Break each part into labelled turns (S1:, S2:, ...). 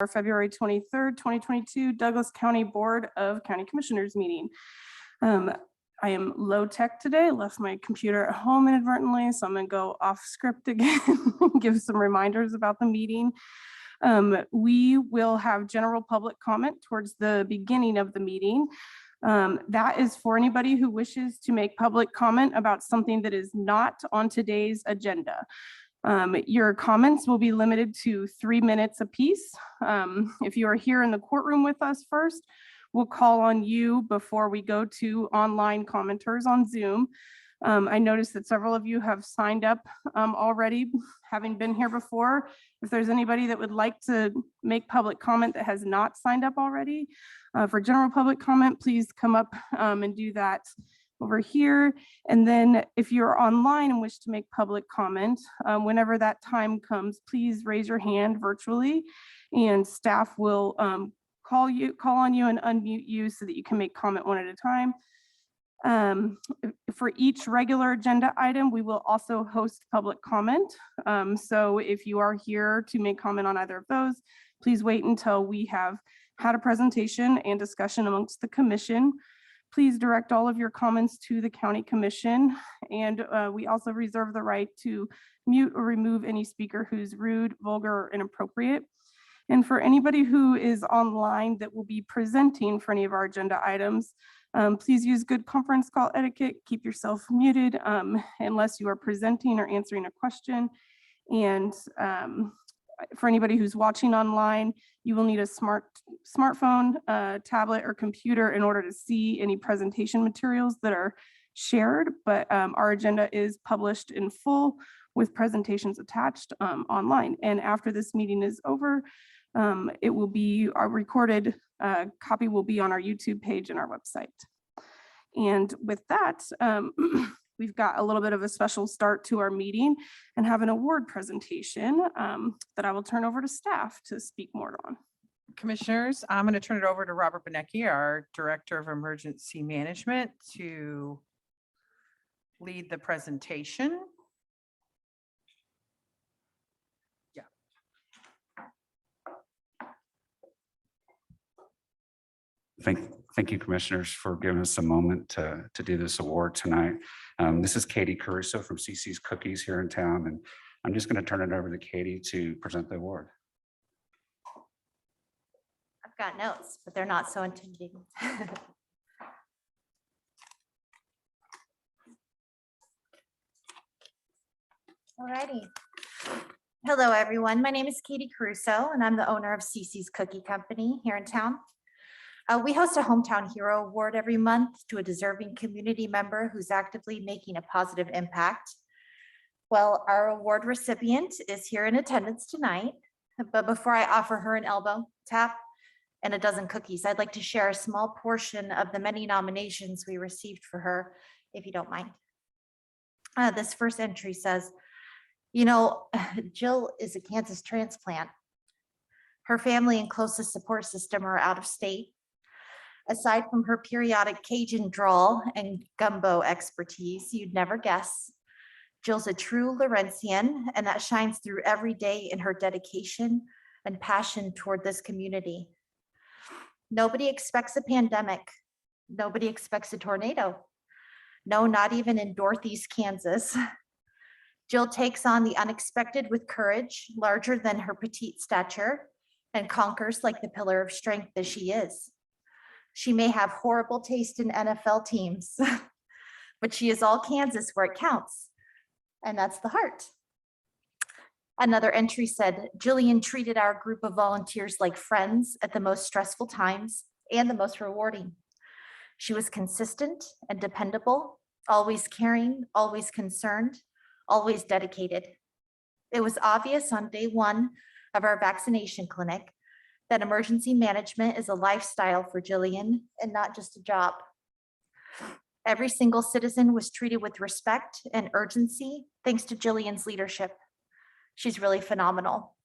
S1: our February 23rd, 2022 Douglas County Board of County Commissioners meeting. I am low tech today, left my computer at home inadvertently, so I'm gonna go off script again, give some reminders about the meeting. We will have general public comment towards the beginning of the meeting. That is for anybody who wishes to make public comment about something that is not on today's agenda. Your comments will be limited to 3 minutes apiece. If you are here in the courtroom with us first, we'll call on you before we go to online commenters on Zoom. I noticed that several of you have signed up already, having been here before. If there's anybody that would like to make public comment that has not signed up already, for general public comment, please come up and do that over here. And then if you're online and wish to make public comment, whenever that time comes, please raise your hand virtually and staff will call on you and unmute you so that you can make comment one at a time. For each regular agenda item, we will also host public comment. So if you are here to make comment on either of those, please wait until we have had a presentation and discussion amongst the commission. Please direct all of your comments to the county commission. And we also reserve the right to mute or remove any speaker who's rude, vulgar, or inappropriate. And for anybody who is online that will be presenting for any of our agenda items, please use good conference call etiquette. Keep yourself muted unless you are presenting or answering a question. And for anybody who's watching online, you will need a smartphone, tablet, or computer in order to see any presentation materials that are shared. But our agenda is published in full with presentations attached online. And after this meeting is over, it will be our recorded copy will be on our YouTube page and our website. And with that, we've got a little bit of a special start to our meeting and have an award presentation that I will turn over to staff to speak more on.
S2: Commissioners, I'm going to turn it over to Robert Benecki, our Director of Emergency Management, to lead the presentation.
S3: Thank you, commissioners, for giving us a moment to do this award tonight. This is Katie Caruso from CC's Cookies here in town, and I'm just going to turn it over to Katie to present the award.
S4: I've got notes, but they're not so intimidating. All righty. Hello, everyone. My name is Katie Caruso, and I'm the owner of CC's Cookie Company here in town. We host a Hometown Hero Award every month to a deserving community member who's actively making a positive impact. Well, our award recipient is here in attendance tonight, but before I offer her an elbow tap and a dozen cookies, I'd like to share a small portion of the many nominations we received for her, if you don't mind. This first entry says, you know, Jill is a Kansas transplant. Her family and closest support system are out of state. Aside from her periodic Cajun drawl and gumbo expertise, you'd never guess. Jill's a true Laurentian, and that shines through every day in her dedication and passion toward this community. Nobody expects a pandemic. Nobody expects a tornado. No, not even in Northeast Kansas. Jill takes on the unexpected with courage, larger than her petite stature, and conquers like the pillar of strength that she is. She may have horrible taste in NFL teams, but she is all Kansas where it counts, and that's the heart. Another entry said, Jillian treated our group of volunteers like friends at the most stressful times and the most rewarding. She was consistent and dependable, always caring, always concerned, always dedicated. It was obvious on day one of our vaccination clinic that emergency management is a lifestyle for Jillian and not just a job. Every single citizen was treated with respect and urgency thanks to Jillian's leadership. She's really phenomenal.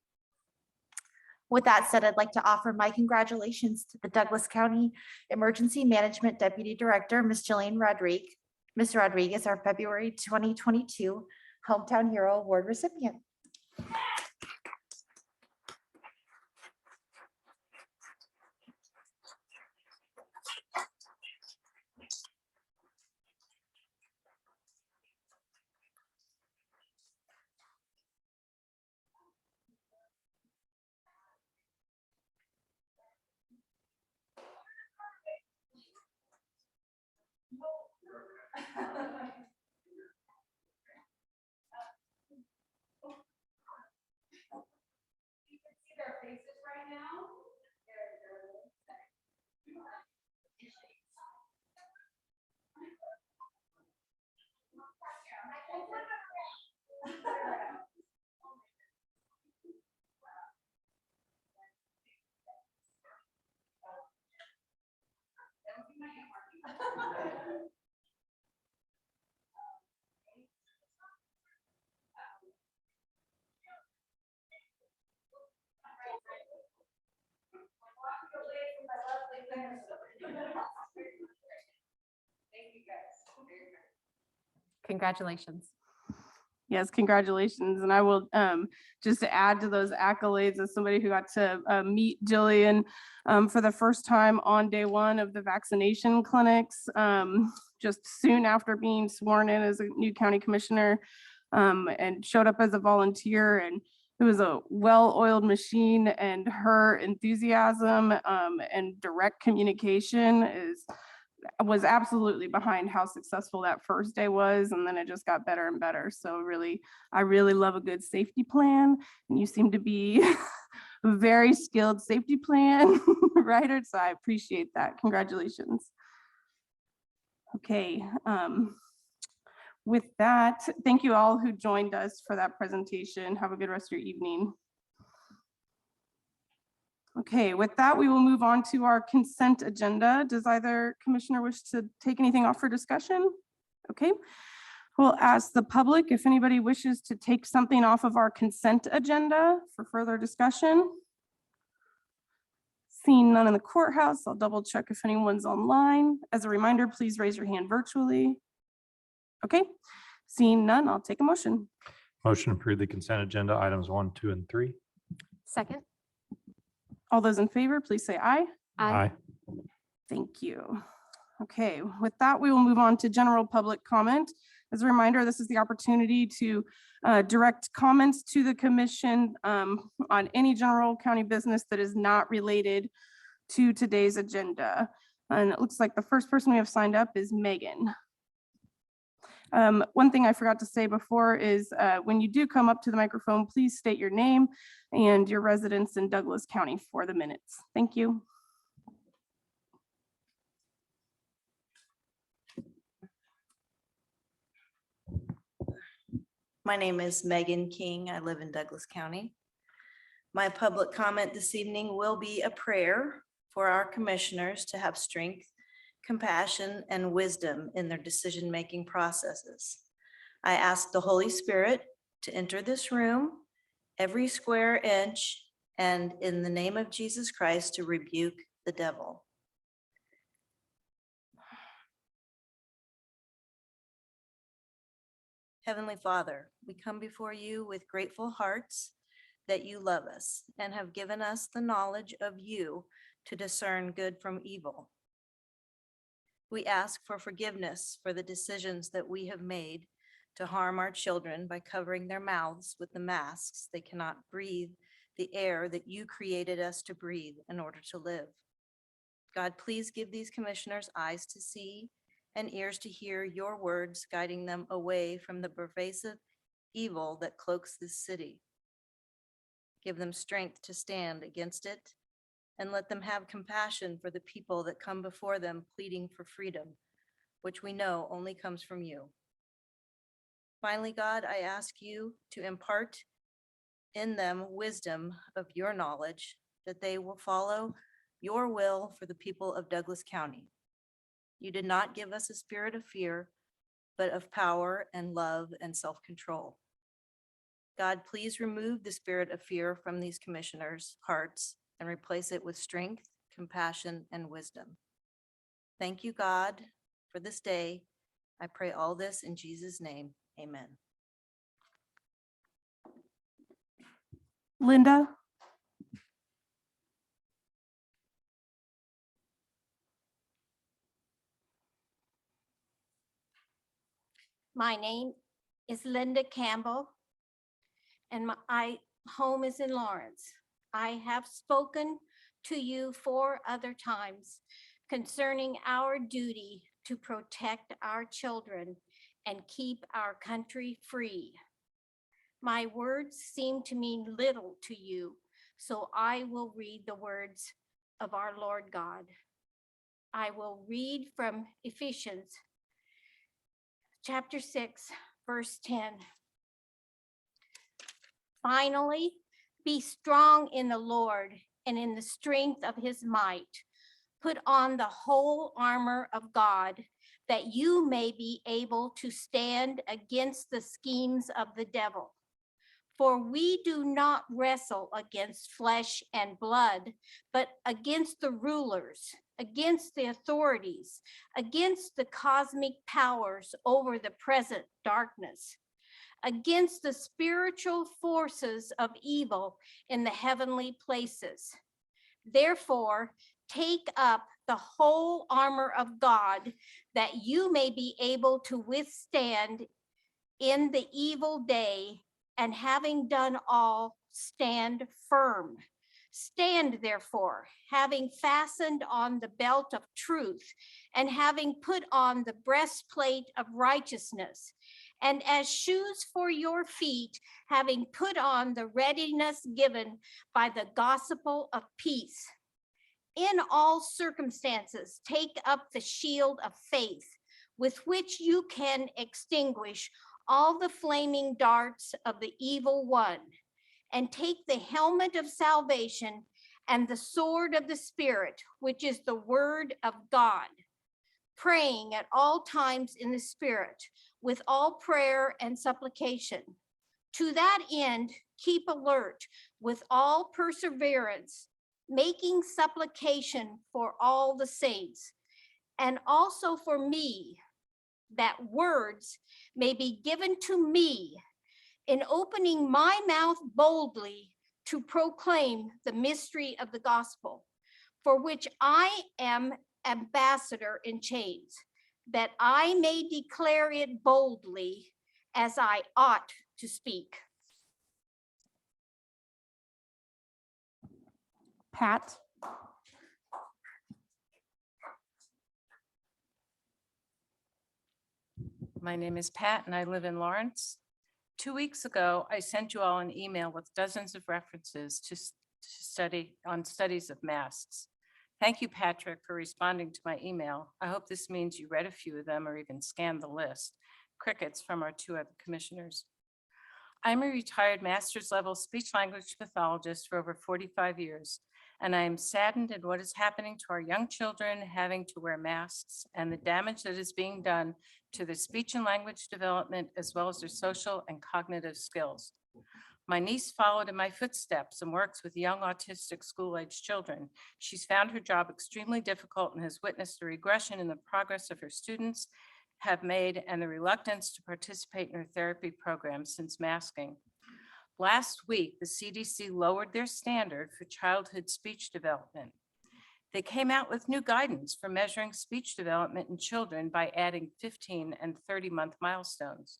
S4: With that said, I'd like to offer my congratulations to the Douglas County Emergency Management Deputy Director, Ms. Jillian Rodriguez. Ms. Rodriguez, our February 2022 Hometown Hero Award recipient.
S5: Congratulations.
S1: Yes, congratulations. And I will just to add to those accolades as somebody who got to meet Jillian for the first time on day one of the vaccination clinics, just soon after being sworn in as a new county commissioner, and showed up as a volunteer. And it was a well-oiled machine, and her enthusiasm and direct communication was absolutely behind how successful that first day was, and then it just got better and better. So really, I really love a good safety plan, and you seem to be a very skilled safety plan writer, so I appreciate that. Congratulations. Okay, with that, thank you all who joined us for that presentation. Have a good rest of your evening. Okay, with that, we will move on to our consent agenda. Does either commissioner wish to take anything off for discussion? Okay, we'll ask the public if anybody wishes to take something off of our consent agenda for further discussion. Seeing none in the courthouse, I'll double check if anyone's online. As a reminder, please raise your hand virtually. Okay, seeing none, I'll take a motion.
S6: Motion to approve the consent agenda items 1, 2, and 3.
S5: Second.
S1: All those in favor, please say aye.
S6: Aye.
S1: Thank you. Okay, with that, we will move on to general public comment. As a reminder, this is the opportunity to direct comments to the commission on any general county business that is not related to today's agenda. And it looks like the first person we have signed up is Megan. One thing I forgot to say before is when you do come up to the microphone, please state your name and your residence in Douglas County for the minutes. Thank you.
S7: My name is Megan King. I live in Douglas County. My public comment this evening will be a prayer for our commissioners to have strength, compassion, and wisdom in their decision-making processes. I ask the Holy Spirit to enter this room, every square inch, and in the name of Jesus Christ to rebuke the devil. Heavenly Father, we come before you with grateful hearts that you love us and have given us the knowledge of you to discern good from evil. We ask for forgiveness for the decisions that we have made to harm our children by covering their mouths with the masks. They cannot breathe the air that you created us to breathe in order to live. God, please give these commissioners eyes to see and ears to hear your words, guiding them away from the pervasive evil that cloaks this city. Give them strength to stand against it, and let them have compassion for the people that come before them pleading for freedom, which we know only comes from you. Finally, God, I ask you to impart in them wisdom of your knowledge, that they will follow your will for the people of Douglas County. You did not give us a spirit of fear, but of power and love and self-control. God, please remove the spirit of fear from these commissioners' hearts and replace it with strength, compassion, and wisdom. Thank you, God, for this day. I pray all this in Jesus' name. Amen.
S1: Linda?
S8: My name is Linda Campbell, and my home is in Lawrence. I have spoken to you 4 other times concerning our duty to protect our children and keep our country free. My words seem to mean little to you, so I will read the words of our Lord God. I will read from Ephesians chapter 6, verse 10. Finally, be strong in the Lord and in the strength of his might. Put on the whole armor of God, that you may be able to stand against the schemes of the devil. For we do not wrestle against flesh and blood, but against the rulers, against the authorities, against the cosmic powers over the present darkness, against the spiritual forces of evil in the heavenly places. Therefore, take up the whole armor of God, that you may be able to withstand in the evil day, and having done all, stand firm. Stand therefore, having fastened on the belt of truth, and having put on the breastplate of righteousness, and as shoes for your feet, having put on the readiness given by the gospel of peace. In all circumstances, take up the shield of faith, with which you can extinguish all the flaming darts of the evil one, and take the helmet of salvation and the sword of the Spirit, which is the word of God, praying at all times in the Spirit with all prayer and supplication. To that end, keep alert with all perseverance, making supplication for all the saints, and also for me, that words may be given to me in opening my mouth boldly to proclaim the mystery of the gospel, for which I am ambassador in chains, that I may declare it boldly as I ought to speak.
S1: Pat?
S5: My name is Pat and I live in Lawrence. 2 weeks ago, I sent you all an email with dozens of references to studies of masks. Thank you, Patrick, for responding to my email. I hope this means you read a few of them or even scanned the list. Crickets from our 2 other commissioners. I'm a retired master's level speech language pathologist for over 45 years, and I am saddened at what is happening to our young children having to wear masks and the damage that is being done to their speech and language development, as well as their social and cognitive skills. My niece followed in my footsteps and works with young autistic school-age children. She's found her job extremely difficult and has witnessed the regression in the progress of her students have made and the reluctance to participate in her therapy program since masking. Last week, the CDC lowered their standard for childhood speech development. They came out with new guidance for measuring speech development in children by adding 15 and 30-month milestones.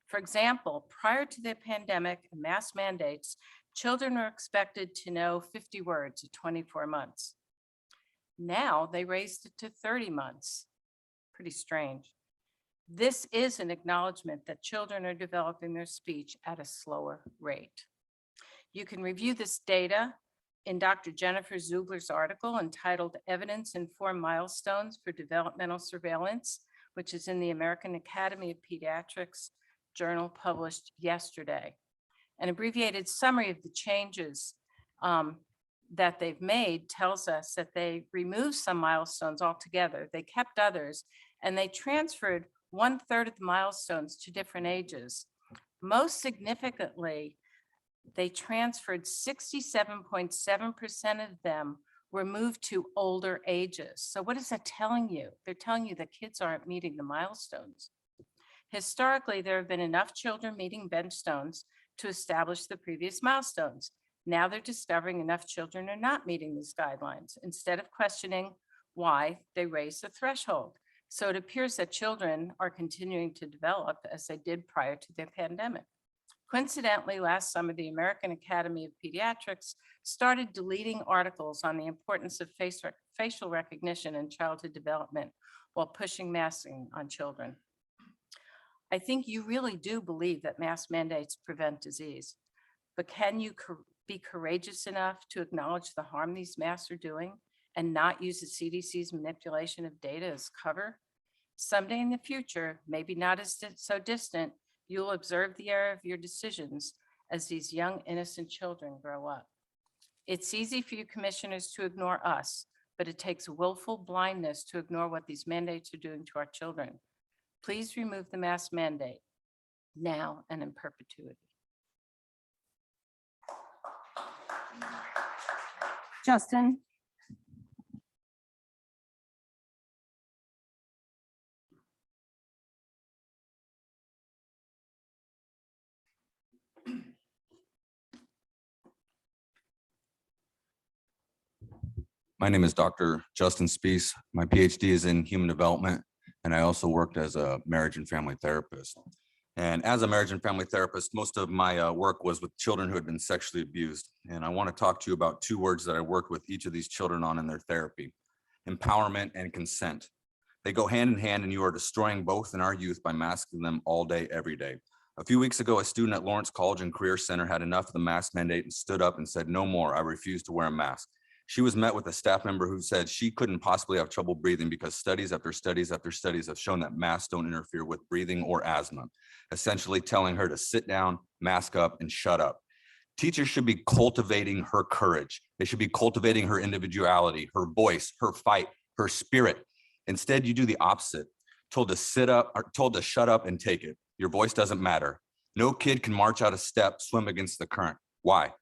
S5: For example, prior to the pandemic and mask mandates, children are expected to know 50 words at 24 months. Now they raised it to 30 months. Pretty strange. This is an acknowledgement that children are developing their speech at a slower rate. You can review this data in Dr. Jennifer Zubler's article entitled Evidence-Informed Milestones for Developmental Surveillance, which is in the American Academy of Pediatrics journal published yesterday. An abbreviated summary of the changes that they've made tells us that they removed some milestones altogether. They kept others, and they transferred 1/3 of the milestones to different ages. Most significantly, they transferred 67.7% of them were moved to older ages. So what is that telling you? They're telling you that kids aren't meeting the milestones. Historically, there have been enough children meeting benchstones to establish the previous milestones. Now they're discovering enough children are not meeting these guidelines. Instead of questioning why, they raise the threshold. So it appears that children are continuing to develop as they did prior to the pandemic. Coincidentally, last summer, the American Academy of Pediatrics started deleting articles on the importance of facial recognition in childhood development while pushing masking on children. I think you really do believe that mask mandates prevent disease, but can you be courageous enough to acknowledge the harm these masks are doing and not use the CDC's manipulation of data as cover? Someday in the future, maybe not as so distant, you'll observe the error of your decisions as these young, innocent children grow up. It's easy for you commissioners to ignore us, but it takes willful blindness to ignore what these mandates are doing to our children. Please remove the mask mandate now and in perpetuity.
S1: Justin?
S9: My name is Dr. Justin Spees. My PhD is in human development, and I also worked as a marriage and family therapist. And as a marriage and family therapist, most of my work was with children who had been sexually abused. And I want to talk to you about two words that I worked with each of these children on in their therapy: empowerment and consent. They go hand in hand, and you are destroying both in our youth by masking them all day, every day. A few weeks ago, a student at Lawrence College and Career Center had enough of the mask mandate and stood up and said, "No more, I refuse to wear a mask." She was met with a staff member who said she couldn't possibly have trouble breathing because studies after studies after studies have shown that masks don't interfere with breathing or asthma, essentially telling her to sit down, mask up, and shut up. Teachers should be cultivating her courage. They should be cultivating her individuality, her voice, her fight, her spirit. Instead, you do the opposite. Told to sit up, or told to shut up and take it. Your voice doesn't matter. No kid can march out a step, swim against the current. Why?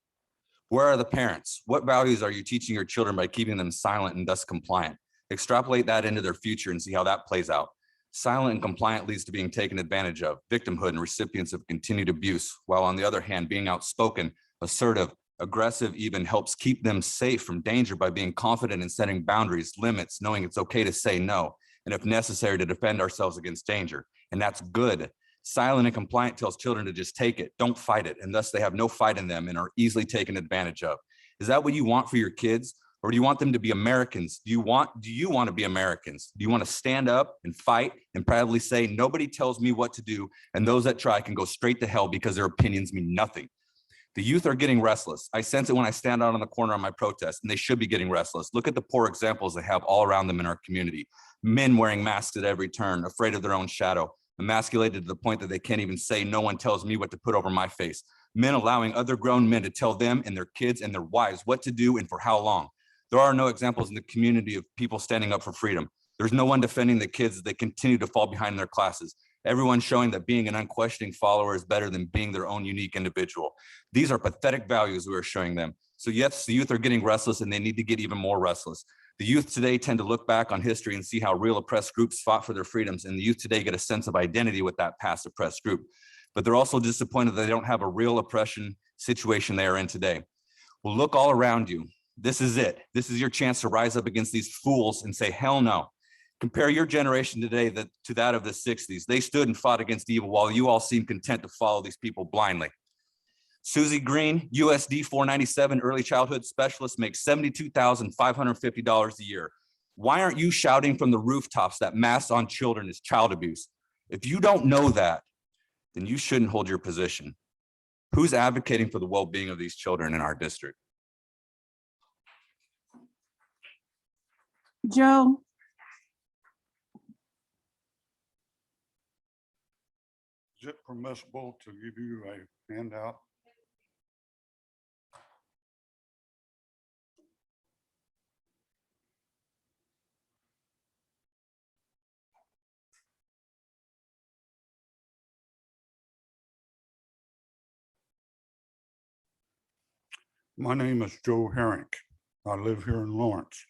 S9: Where are the parents? What values are you teaching your children by keeping them silent and thus compliant? Extrapolate that into their future and see how that plays out. Silent and compliant leads to being taken advantage of, victimhood, and recipients of continued abuse, while on the other hand, being outspoken, assertive, aggressive even helps keep them safe from danger by being confident in setting boundaries, limits, knowing it's okay to say no, and if necessary, to defend ourselves against danger. And that's good. Silent and compliant tells children to just take it, don't fight it, and thus they have no fight in them and are easily taken advantage of. Is that what you want for your kids? Or do you want them to be Americans? Do you want to be Americans? Do you want to stand up and fight and proudly say, nobody tells me what to do, and those that try can go straight to hell because their opinions mean nothing? The youth are getting restless. I sense it when I stand out on the corner on my protest, and they should be getting restless. Look at the poor examples they have all around them in our community. Men wearing masks at every turn, afraid of their own shadow, emasculated to the point that they can't even say, no one tells me what to put over my face. Men allowing other grown men to tell them and their kids and their wives what to do and for how long. There are no examples in the community of people standing up for freedom. There's no one defending the kids as they continue to fall behind in their classes. Everyone showing that being an unquestioning follower is better than being their own unique individual. These are pathetic values we are showing them. So yes, the youth are getting restless, and they need to get even more restless. The youth today tend to look back on history and see how real oppressed groups fought for their freedoms, and the youth today get a sense of identity with that past oppressed group. But they're also disappointed that they don't have a real oppression situation they are in today. Well, look all around you. This is it. This is your chance to rise up against these fools and say, hell no. Compare your generation today to that of the 60s. They stood and fought against evil while you all seem content to follow these people blindly. Susie Green, USD 497 early childhood specialist, makes $72,550 a year. Why aren't you shouting from the rooftops that masks on children is child abuse? If you don't know that, then you shouldn't hold your position. Who's advocating for the well-being of these children in our district?
S1: Joe.
S10: Is it permissible to give you a handout? My name is Joe Herrick. I live here in Lawrence.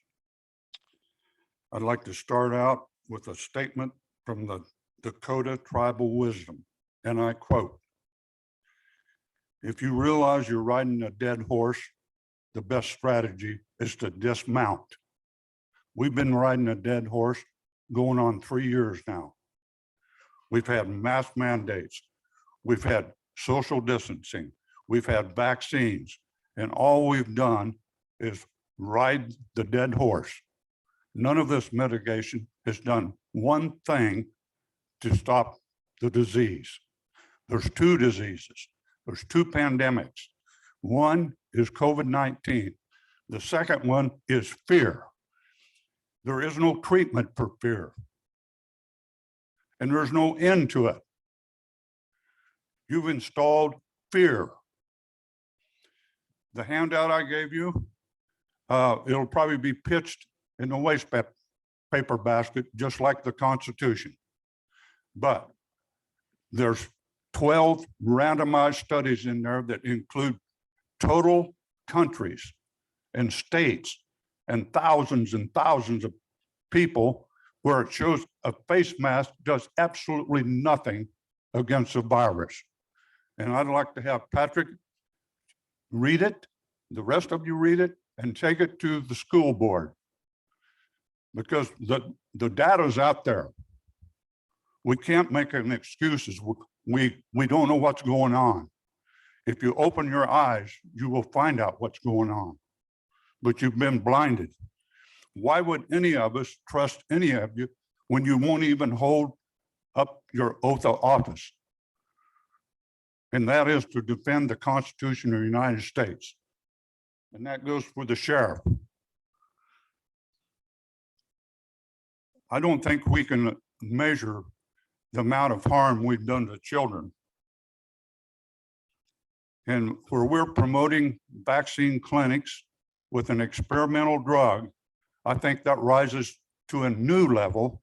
S10: I'd like to start out with a statement from the Dakota Tribal Wisdom, and I quote, "If you realize you're riding a dead horse, the best strategy is to dismount." We've been riding a dead horse going on 3 years now. We've had mask mandates. We've had social distancing. We've had vaccines. And all we've done is ride the dead horse. None of this mitigation has done one thing to stop the disease. There's two diseases. There's two pandemics. One is COVID-19. The second one is fear. There is no treatment for fear. And there's no end to it. You've installed fear. The handout I gave you, it'll probably be pitched in the waste paper basket, just like the Constitution. But there's 12 randomized studies in there that include total countries and states and thousands of people, where it shows a face mask does absolutely nothing against the virus. And I'd like to have Patrick read it, the rest of you read it, and take it to the school board. Because the data's out there. We can't make any excuses. We don't know what's going on. If you open your eyes, you will find out what's going on. But you've been blinded. Why would any of us trust any of you when you won't even hold up your oath of office? And that is to defend the Constitution of the United States. And that goes for the sheriff. I don't think we can measure the amount of harm we've done to children. And where we're promoting vaccine clinics with an experimental drug, I think that rises to a new level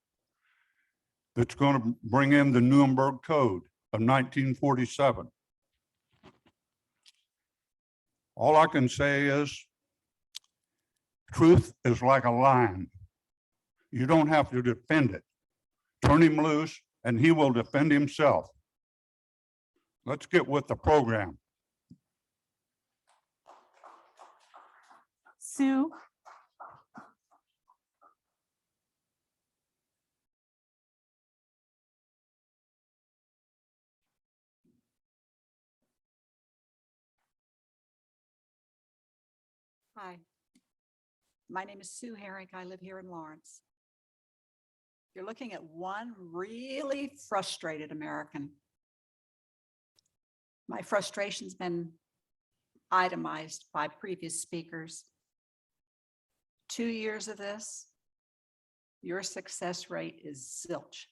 S10: that's going to bring in the Nuremberg Code of 1947. All I can say is truth is like a lion. You don't have to defend it. Turn him loose and he will defend himself. Let's get with the program.
S1: Sue?
S11: Hi, my name is Sue Herrick. I live here in Lawrence. You're looking at one really frustrated American. My frustration's been itemized by previous speakers. 2 years of this, your success rate is zilch,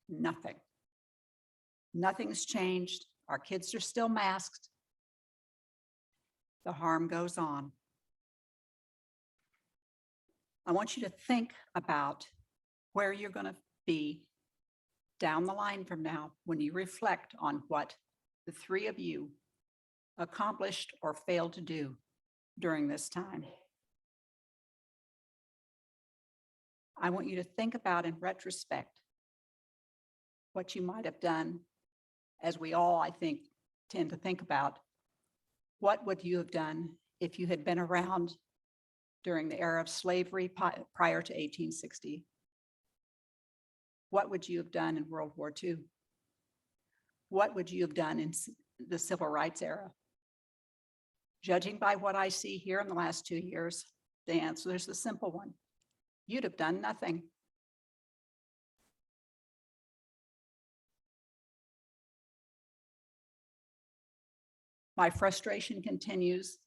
S11: nothing. Nothing's changed. Our kids are still masked. The harm goes on. I want you to think about where you're going to be down the line from now when you reflect on what the three of you accomplished or failed to do during this time. I want you to think about in retrospect what you might have done, as we all, I think, tend to think about. What would you have done if you had been around during the era of slavery prior to 1860? What would you have done in World War II? What would you have done in the Civil Rights era? Judging by what I see here in the last 2 years, the answer is the simple one. You'd have done nothing. My frustration continues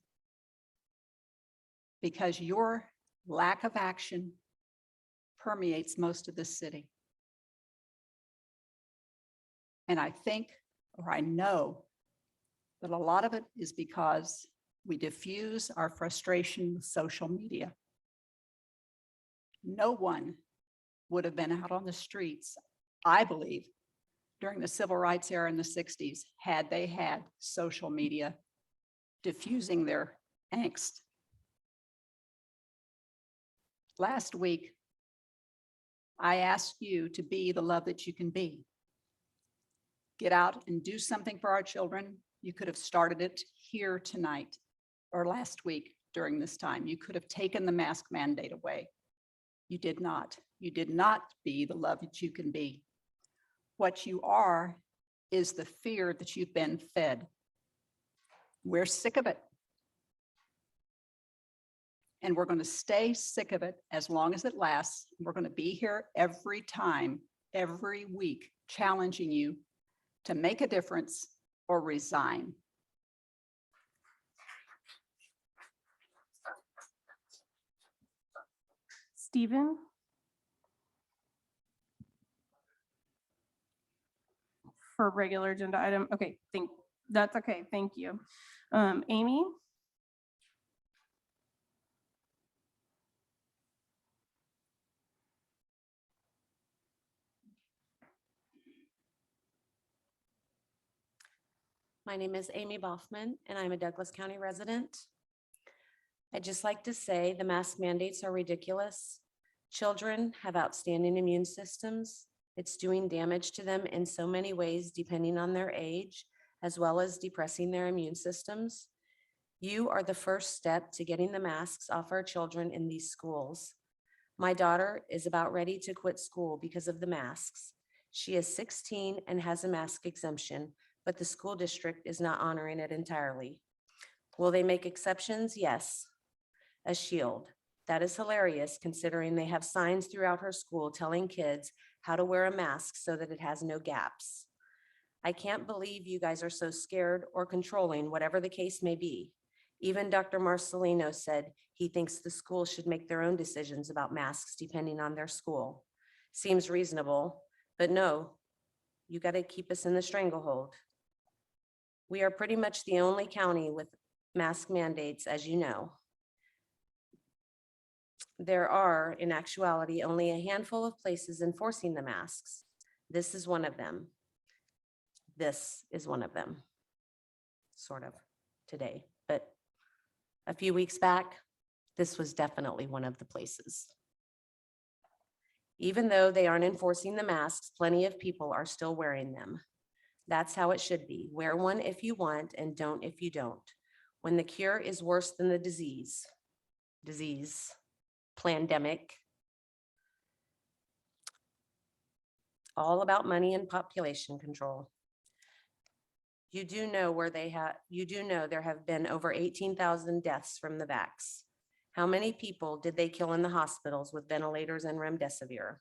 S11: because your lack of action permeates most of this city. And I think, or I know, that a lot of it is because we diffuse our frustration with social media. No one would have been out on the streets, I believe, during the civil rights era in the 60s, had they had social media diffusing their angst. Last week, I asked you to be the love that you can be. Get out and do something for our children. You could have started it here tonight or last week during this time. You could have taken the mask mandate away. You did not. You did not be the love that you can be. What you are is the fear that you've been fed. We're sick of it. And we're going to stay sick of it as long as it lasts. We're going to be here every time, every week, challenging you to make a difference or resign.
S1: Stephen? For regular agenda item, okay, that's okay, thank you. Amy?
S12: My name is Amy Boffman, and I'm a Douglas County resident. I'd just like to say the mask mandates are ridiculous. Children have outstanding immune systems. It's doing damage to them in so many ways, depending on their age, as well as depressing their immune systems. You are the first step to getting the masks off our children in these schools. My daughter is about ready to quit school because of the masks. She is 16 and has a mask exemption, but the school district is not honoring it entirely. Will they make exceptions? Yes. A shield. That is hilarious considering they have signs throughout her school telling kids how to wear a mask so that it has no gaps. I can't believe you guys are so scared or controlling, whatever the case may be. Even Dr. Marcelino said he thinks the schools should make their own decisions about masks depending on their school. Seems reasonable, but no, you got to keep us in the stranglehold. We are pretty much the only county with mask mandates, as you know. There are, in actuality, only a handful of places enforcing the masks. This is one of them. This is one of them, sort of, today. But a few weeks back, this was definitely one of the places. Even though they aren't enforcing the masks, plenty of people are still wearing them. That's how it should be. Wear one if you want and don't if you don't. When the cure is worse than the disease, pandemic, all about money and population control. You do know there have been over 18,000 deaths from the vax. How many people did they kill in the hospitals with ventilators and remdesivir?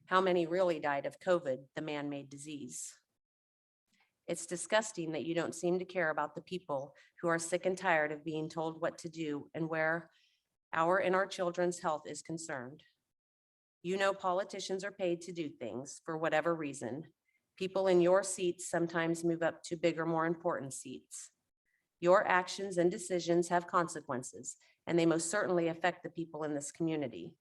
S12: How many really died of COVID, the man-made disease? It's disgusting that you don't seem to care about the people who are sick and tired of being told what to do and where our and our children's health is concerned. You know politicians are paid to do things for whatever reason. People in your seats sometimes move up to bigger, more important seats. Your actions and decisions have consequences, and they most certainly affect the people in this community.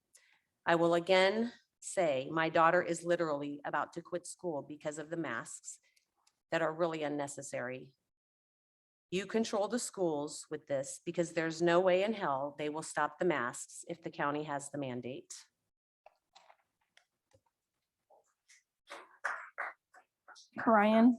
S12: I will again say my daughter is literally about to quit school because of the masks that are really unnecessary. You control the schools with this because there's no way in hell they will stop the masks if the county has the mandate.
S1: Brian.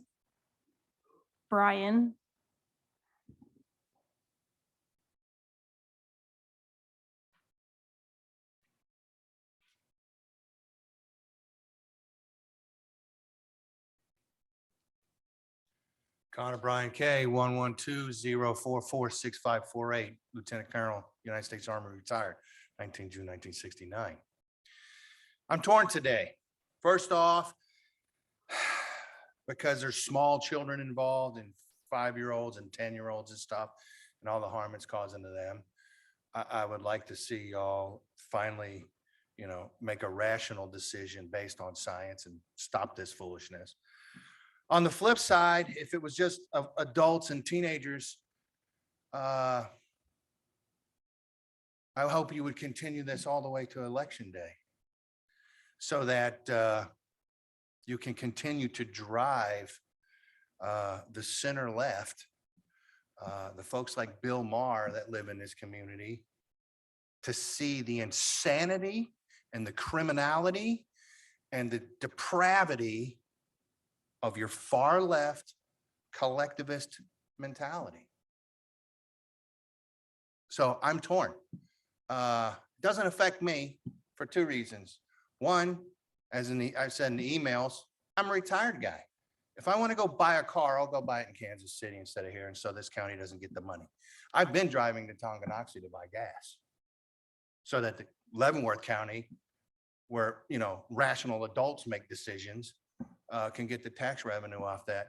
S13: Connor Brian K, 112-044-6548, Lieutenant Colonel, United States Army, retired, 19 June 1969. I'm torn today. First off, because there's small children involved and 5-year-olds and 10-year-olds and stuff, and all the harm it's causing to them. I would like to see y'all finally, make a rational decision based on science and stop this foolishness. On the flip side, if it was just adults and teenagers, I hope you would continue this all the way to Election Day so that you can continue to drive the center left, the folks like Bill Maher that live in this community, to see the insanity and the criminality and the depravity of your far left collectivist mentality. So I'm torn. Doesn't affect me for 2 reasons. One, as I said in the emails, I'm a retired guy. If I want to go buy a car, I'll go buy it in Kansas City instead of here. And so this county doesn't get the money. I've been driving to Tonganoxie to buy gas so that the Leavenworth County, where, rational adults make decisions, can get the tax revenue off that.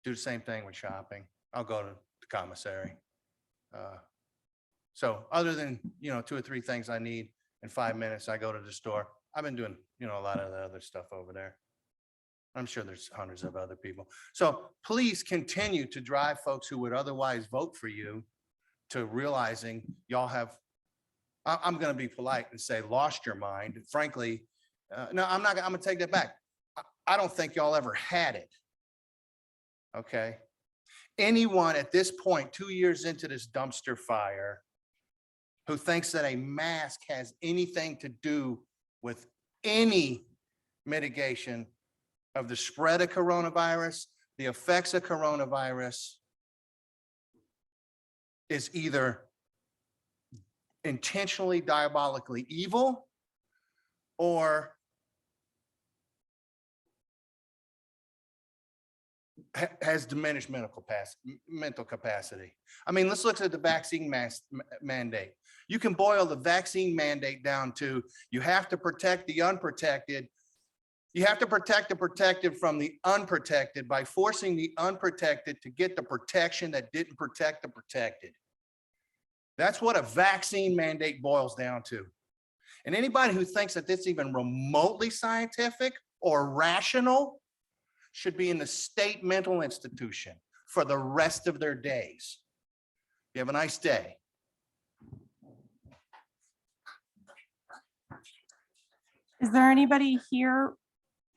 S13: Do the same thing with shopping. I'll go to the commissary. So other than, 2 or 3 things I need in 5 minutes, I go to the store. I've been doing, a lot of the other stuff over there. I'm sure there's hundreds of other people. So please continue to drive folks who would otherwise vote for you to realizing y'all have, I'm going to be polite and say, lost your mind. Frankly, no, I'm going to take that back. I don't think y'all ever had it. Okay. Anyone at this point, 2 years into this dumpster fire, who thinks that a mask has anything to do with any mitigation of the spread of coronavirus, the effects of coronavirus, is either intentionally diabolically evil or has diminished mental capacity. I mean, let's look at the vaccine mandate. You can boil the vaccine mandate down to you have to protect the unprotected. You have to protect the protected from the unprotected by forcing the unprotected to get the protection that didn't protect the protected. That's what a vaccine mandate boils down to. And anybody who thinks that this is even remotely scientific or rational should be in the state mental institution for the rest of their days. You have a nice day.
S1: Is there anybody here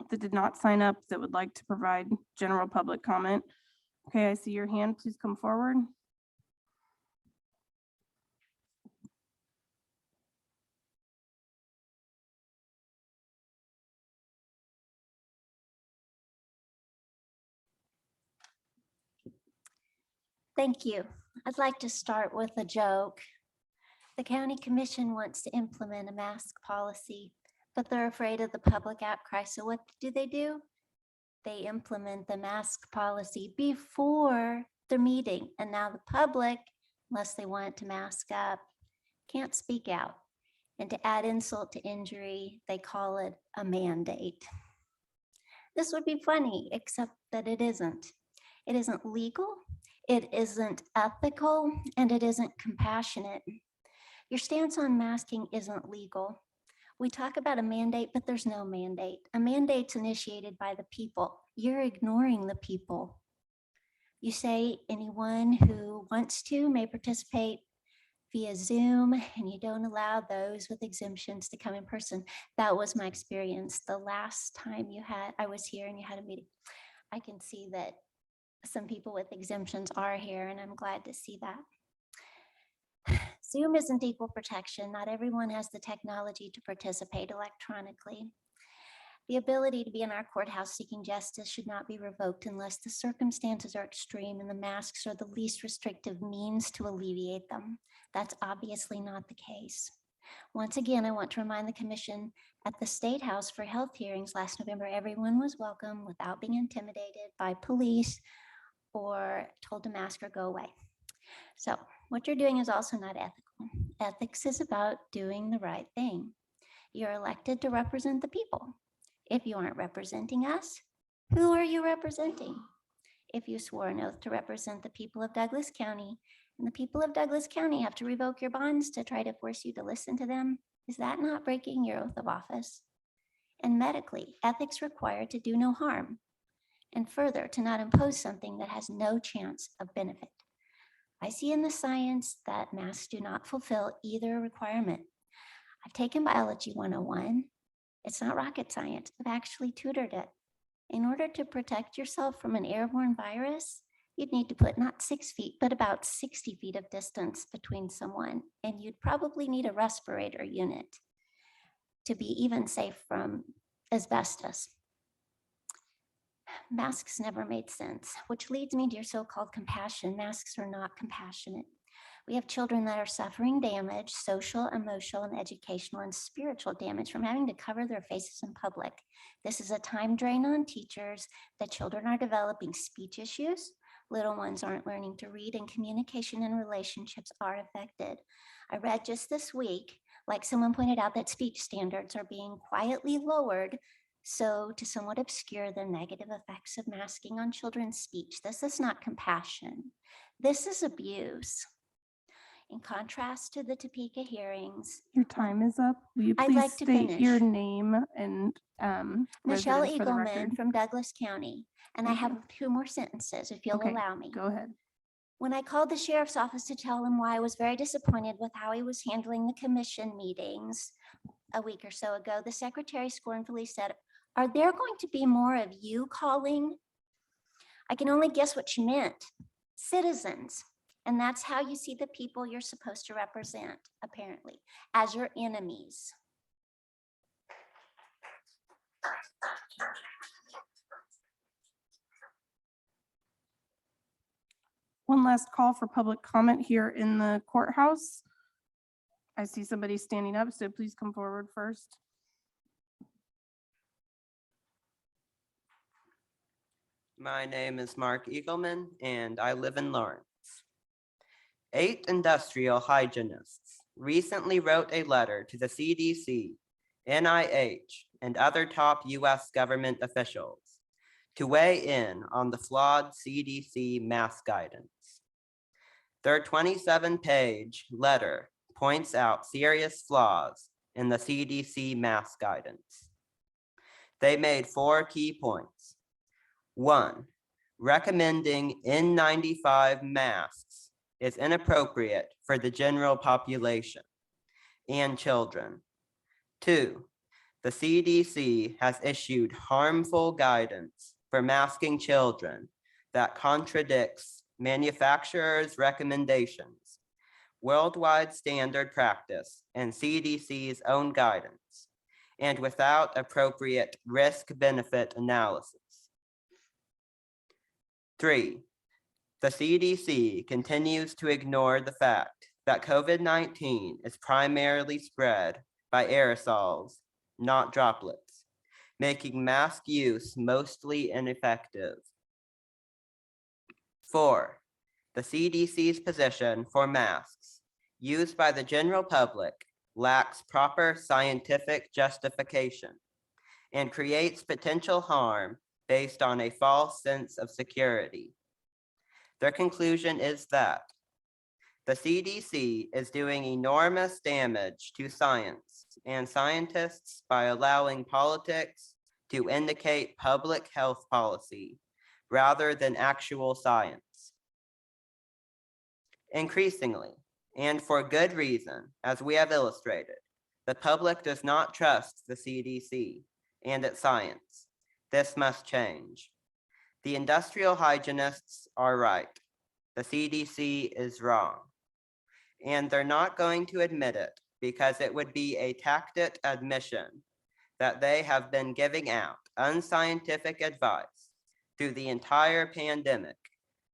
S1: that did not sign up that would like to provide general public comment? Okay, I see your hand. Please come forward.
S8: Thank you. I'd like to start with a joke. The county commission wants to implement a mask policy, but they're afraid of the public outcry. So what do? They implement the mask policy before the meeting. And now the public, unless they want to mask up, can't speak out. And to add insult to injury, they call it a mandate. This would be funny, except that it isn't. It isn't legal, it isn't ethical, and it isn't compassionate. Your stance on masking isn't legal. We talk about a mandate, but there's no mandate. A mandate's initiated by the people. You're ignoring the people. You say anyone who wants to may participate via Zoom, and you don't allow those with exemptions to come in person. That was my experience the last time I was here and you had a meeting. I can see that some people with exemptions are here, and I'm glad to see that. Zoom isn't equal protection. Not everyone has the technology to participate electronically. The ability to be in our courthouse seeking justice should not be revoked unless the circumstances are extreme and the masks are the least restrictive means to alleviate them. That's obviously not the case. Once again, I want to remind the commission at the State House for health hearings last November, everyone was welcome without being intimidated by police or told to mask or go away. So what you're doing is also not ethical. Ethics is about doing the right thing. You're elected to represent the people. If you aren't representing us, who are you representing? If you swore an oath to represent the people of Douglas County, and the people of Douglas County have to revoke your bonds to try to force you to listen to them, is that not breaking your oath of office? And medically, ethics require to do no harm, and further, to not impose something that has no chance of benefit. I see in the science that masks do not fulfill either requirement. I've taken Biology 101. It's not rocket science. I've actually tutored it. In order to protect yourself from an airborne virus, you'd need to put not 6 feet, but about 60 feet of distance between someone. And you'd probably need a respirator unit to be even safe from asbestos. Masks never made sense, which leads me to your so-called compassion. Masks are not compassionate. We have children that are suffering damage, social, emotional, and educational and spiritual damage from having to cover their faces in public. This is a time drain on teachers. The children are developing speech issues. Little ones aren't learning to read, and communication and relationships are affected. I read just this week, like someone pointed out, that speech standards are being quietly lowered so to somewhat obscure the negative effects of masking on children's speech. This is not compassion. This is abuse. In contrast to the Topeka hearings.
S1: Your time is up. Will you
S8: I'd
S1: please
S8: like to
S1: state your
S8: finish.
S1: name and
S8: Michelle
S1: residence for the
S8: Eagleman
S1: record?
S8: from Douglas County. And I
S1: Thank
S8: have
S1: you.
S8: 2 more sentences if you'll
S1: Okay,
S8: allow me.
S1: go ahead.
S8: When I called the sheriff's office to tell him why I was very disappointed with how he was handling the commission meetings a week or so ago, the secretary scornfully said, "Are there going to be more of you calling?" I can only guess what she meant. Citizens. And that's how you see the people you're supposed to represent, apparently, as your enemies.
S1: One last call for public comment here in the courthouse. I see somebody standing up, so please come forward first.
S14: My name is Mark Eagleman, and I live in Lawrence. 8 industrial hygienists recently wrote a letter to the CDC, NIH, and other top US government officials to weigh in on the flawed CDC mask guidance. Their 27-page letter points out serious flaws in the CDC mask guidance. They made 4 key points. 1, recommending N95 masks is inappropriate for the general population and children. 2, the CDC has issued harmful guidance for masking children that contradicts manufacturers' recommendations, worldwide standard practice, and CDC's own guidance, and without appropriate risk-benefit analysis. 3, the CDC continues to ignore the fact that COVID-19 is primarily spread by aerosols, not droplets, making mask use mostly ineffective. 4, the CDC's position for masks used by the general public lacks proper scientific justification and creates potential harm based on a false sense of security. Their conclusion is that the CDC is doing enormous damage to science and scientists by allowing politics to indicate public health policy rather than actual science. Increasingly, and for good reason, as we have illustrated, the public does not trust the CDC and its science. This must change. The industrial hygienists are right. The CDC is wrong. And they're not going to admit it because it would be a tacit admission that they have been giving out unscientific advice through the entire pandemic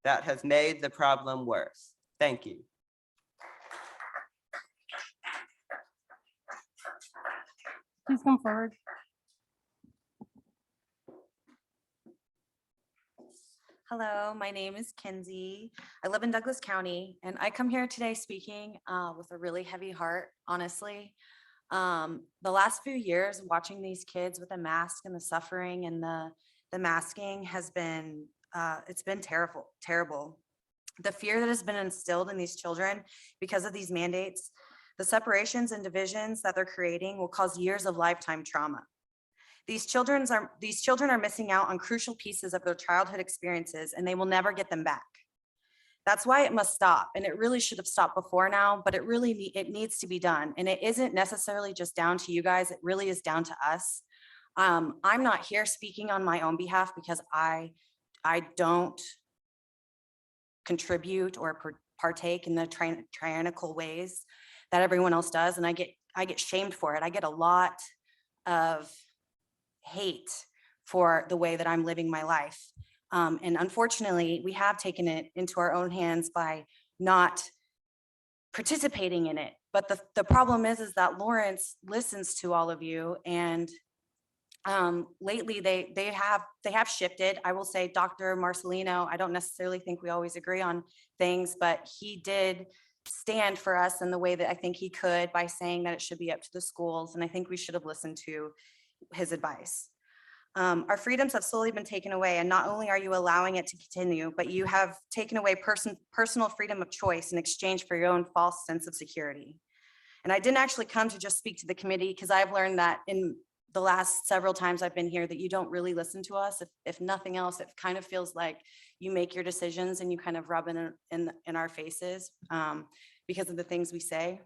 S14: that has made the problem worse. Thank you.
S1: Please come forward.
S12: Hello, my name is Kinsey. I live in Douglas County, and I come here today speaking with a really heavy heart, honestly. The last few years, watching these kids with a mask and the suffering and the masking has been, it's been terrible. The fear that has been instilled in these children because of these mandates, the separations and divisions that they're creating will cause years of lifetime trauma. These children are missing out on crucial pieces of their childhood experiences, and they will never get them back. That's why it must stop, and it really should have stopped before now, but it needs to be done. And it isn't necessarily just down to you guys, it really is down to us. I'm not here speaking on my own behalf because I don't contribute or partake in the tyrannical ways that everyone else does, and I get shamed for it. I get a lot of hate for the way that I'm living my life. And unfortunately, we have taken it into our own hands by not participating in it. But the problem is that Lawrence listens to all of you, and lately they have shifted. I will say Dr. Marcelino, I don't necessarily think we always agree on things, but he did stand for us in the way that I think he could by saying that it should be up to the schools. And I think we should have listened to his advice. Our freedoms have slowly been taken away, and not only are you allowing it to continue, but you have taken away personal freedom of choice in exchange for your own false sense of security. And I didn't actually come to just speak to the committee because I've learned that in the last several times I've been here that you don't really listen to us. If nothing else, it kind of feels like you make your decisions and you kind of rub in our faces because of the things we say.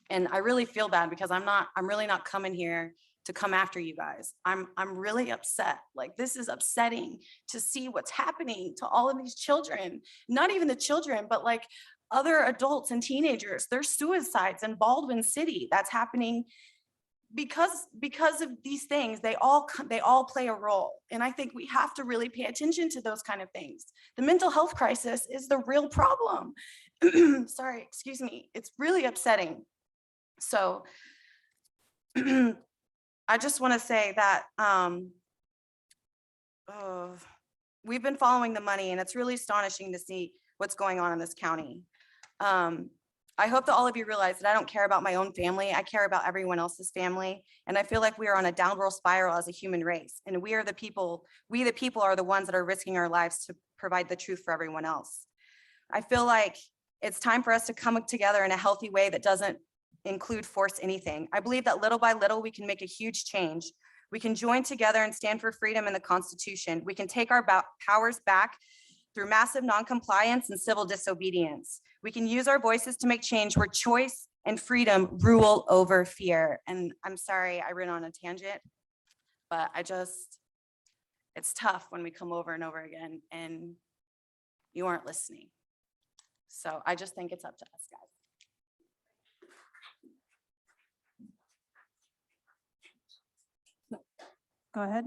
S12: And I really feel bad because I'm really not coming here to come after you guys. I'm really upset. Like, this is upsetting to see what's happening to all of these children, not even the children, but like other adults and teenagers. There's suicides in Baldwin City. That's happening
S15: because of these things, they all play a role. And I think we have to really pay attention to those kind of things. The mental health crisis is the real problem. Sorry, excuse me. It's really upsetting. So I just want to say that we've been following the money, and it's really astonishing to see what's going on in this county. I hope that all of you realize that I don't care about my own family. I care about everyone else's family. And I feel like we are on a downward spiral as a human race. And we the people are the ones that are risking our lives to provide the truth for everyone else. I feel like it's time for us to come together in a healthy way that doesn't include force anything. I believe that little by little, we can make a huge change. We can join together and stand for freedom in the Constitution. We can take our powers back through massive noncompliance and civil disobedience. We can use our voices to make change where choice and freedom rule over fear. And I'm sorry I ran on a tangent, but it's tough when we come over and over again and you aren't listening. So I just think it's up to us, guys.
S1: Go ahead.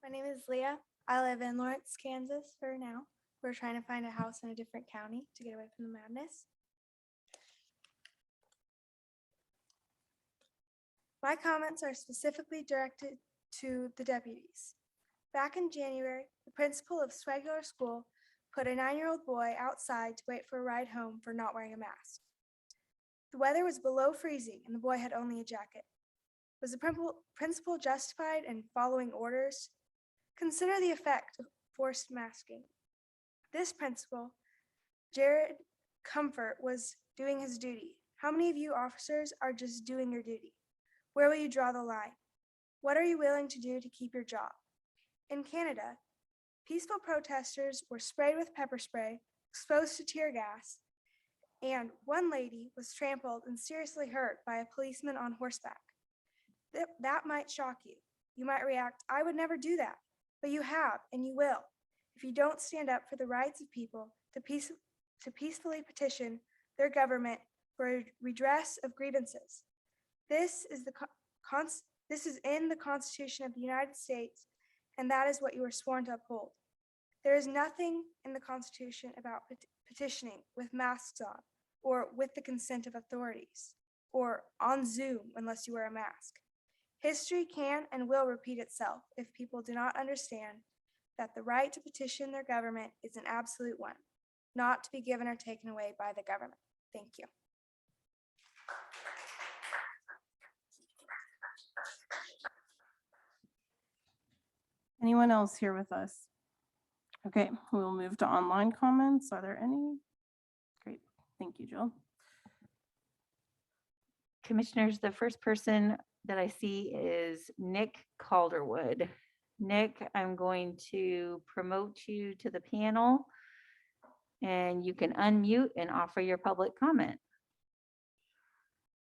S16: My name is Leah. I live in Lawrence, Kansas for now. We're trying to find a house in a different county to get away from the madness. My comments are specifically directed to the deputies. Back in January, the principal of Swagler School put a 9-year-old boy outside to wait for a ride home for not wearing a mask. The weather was below freezing and the boy had only a jacket. Was the principal justified in following orders? Consider the effect of forced masking. This principal, Jared Comfort, was doing his duty. How many of you officers are just doing your duty? Where will you draw the line? What are you willing to do to keep your job? In Canada, peaceful protesters were sprayed with pepper spray, exposed to tear gas, and one lady was trampled and seriously hurt by a policeman on horseback. That might shock you. You might react, I would never do that. But you have, and you will, if you don't stand up for the rights of people to peacefully petition their government for redress of grievances. This is in the Constitution of the United States, and that is what you are sworn to uphold. There is nothing in the Constitution about petitioning with masks on, or with the consent of authorities, or on Zoom unless you wear a mask. History can and will repeat itself if people do not understand that the right to petition their government is an absolute one, not to be given or taken away by the government. Thank you.
S1: Anyone else here with us? Okay, we'll move to online comments. Are there any? Great, thank you, Jill.
S17: Commissioners, the first person that I see is Nick Calderwood. Nick, I'm going to promote you to the panel and you can unmute and offer your public comment.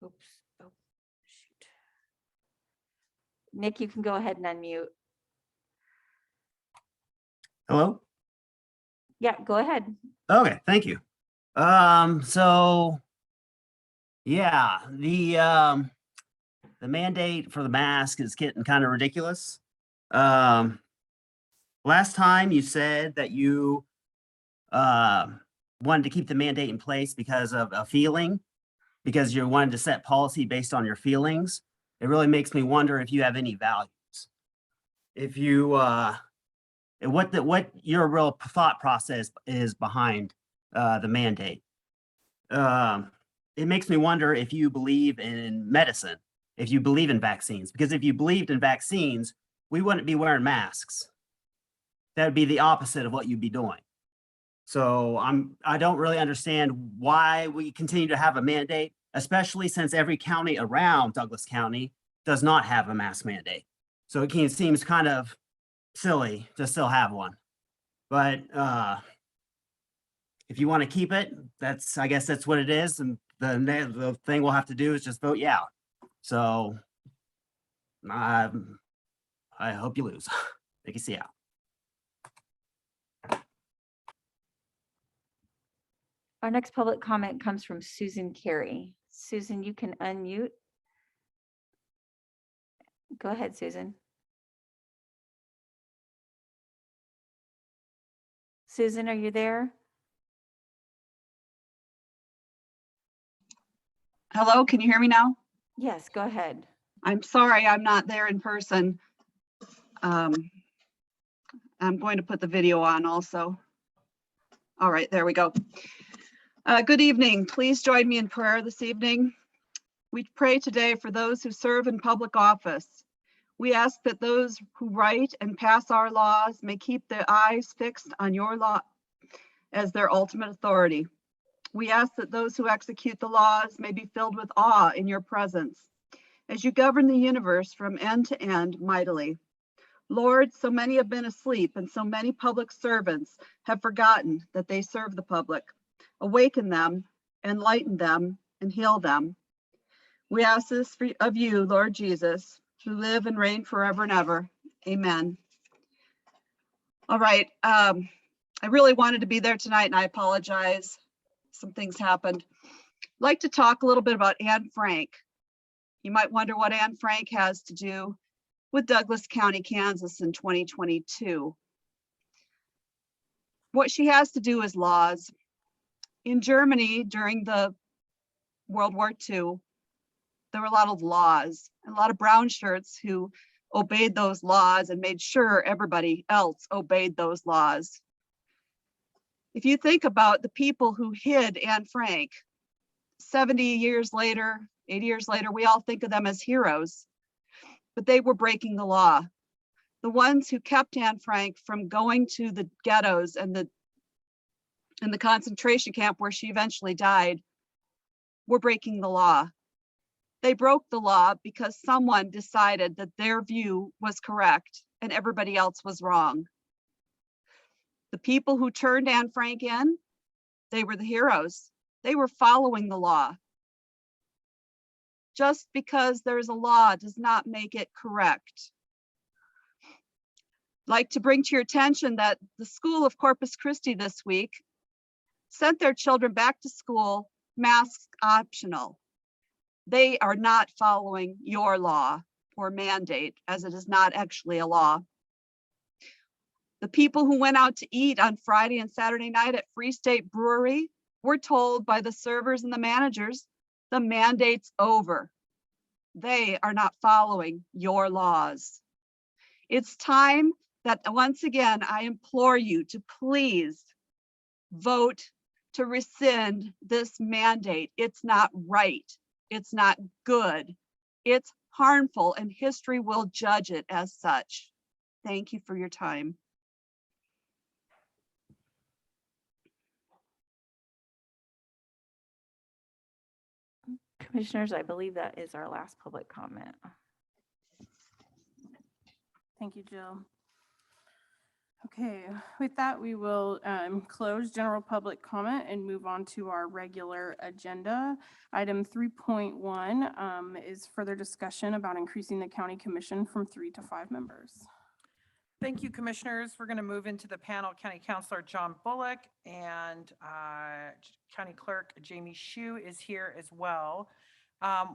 S17: Oops. Oh, shoot. Nick, you can go ahead and unmute.
S18: Hello?
S17: Yeah, go ahead.
S18: Okay, thank you. So yeah, the mandate for the mask is getting kind of ridiculous. Last time you said that you wanted to keep the mandate in place because of a feeling, because you wanted to set policy based on your feelings. It really makes me wonder if you have any values. If you what your real thought process is behind the mandate. It makes me wonder if you believe in medicine, if you believe in vaccines, because if you believed in vaccines, we wouldn't be wearing masks. That would be the opposite of what you'd be doing. So I don't really understand why we continue to have a mandate, especially since every county around Douglas County does not have a mask mandate. So it seems kind of silly to still have one. But if you want to keep it, I guess that's what it is. And the thing we'll have to do is just vote you out. So I hope you lose. Take a see out.
S17: Our next public comment comes from Susan Carey. Susan, you can unmute. Go ahead, Susan. Susan, are you there?
S19: Hello, can you hear me now?
S17: Yes, go ahead.
S19: I'm sorry, I'm not there in person. I'm going to put the video on also. All right, there we go. Good evening. Please join me in prayer this evening. We pray today for those who serve in public office. We ask that those who write and pass our laws may keep their eyes fixed on your law as their ultimate authority. We ask that those who execute the laws may be filled with awe in your presence as you govern the universe from end to end mightily. Lord, so many have been asleep and so many public servants have forgotten that they serve the public. Awaken them, enlighten them, and heal them. We ask this of you, Lord Jesus, who live and reign forever and ever. Amen. All right. I really wanted to be there tonight and I apologize. Some things happened. I'd like to talk a little bit about Anne Frank. You might wonder what Anne Frank has to do with Douglas County, Kansas in 2022. What she has to do is laws. In Germany during the World War II, there were a lot of laws and a lot of brown shirts who obeyed those laws and made sure everybody else obeyed those laws. If you think about the people who hid Anne Frank, 70 years later, 80 years later, we all think of them as heroes, but they were breaking the law. The ones who kept Anne Frank from going to the ghettos and the concentration camp where she eventually died were breaking the law. They broke the law because someone decided that their view was correct and everybody else was wrong. The people who turned Anne Frank in, they were the heroes. They were following the law. Just because there's a law does not make it correct. I'd like to bring to your attention that the school of Corpus Christi this week sent their children back to school, masks optional. They are not following your law or mandate, as it is not actually a law. The people who went out to eat on Friday and Saturday night at Free State Brewery were told by the servers and the managers, the mandate's over. They are not following your laws. It's time that once again, I implore you to please vote to rescind this mandate. It's not right. It's not good. It's harmful and history will judge it as such. Thank you for your time.
S17: Commissioners, I believe that is our last public comment.
S1: Thank you, Jill. Okay, with that, we will close general public comment and move on to our regular agenda. Item 3.1 is further discussion about increasing the county commission from 3 to 5 members.
S2: Thank you, commissioners. We're going to move into the panel. County Councilor John Bullock and County Clerk Jamie Shue is here as well.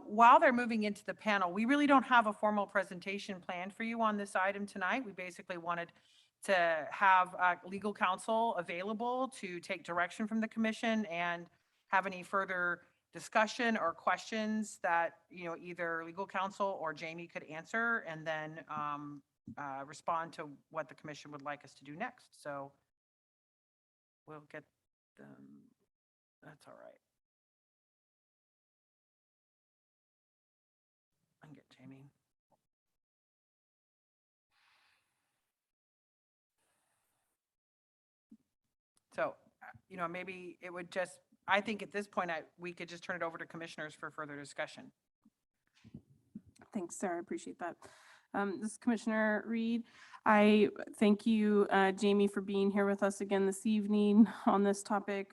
S2: While they're moving into the panel, we really don't have a formal presentation planned for you on this item tonight. We basically wanted to have legal counsel available to take direction from the commission and have any further discussion or questions that, you know, either legal counsel or Jamie could answer, and then respond to what the commission would like us to do next. So we'll get them. That's all right. I can get Jamie. So, you know, maybe it would just, I think at this point, we could just turn it over to commissioners for further discussion.
S1: Thanks, Sarah. I appreciate that. This is Commissioner Reed. I thank you, Jamie, for being here with us again this evening on this topic,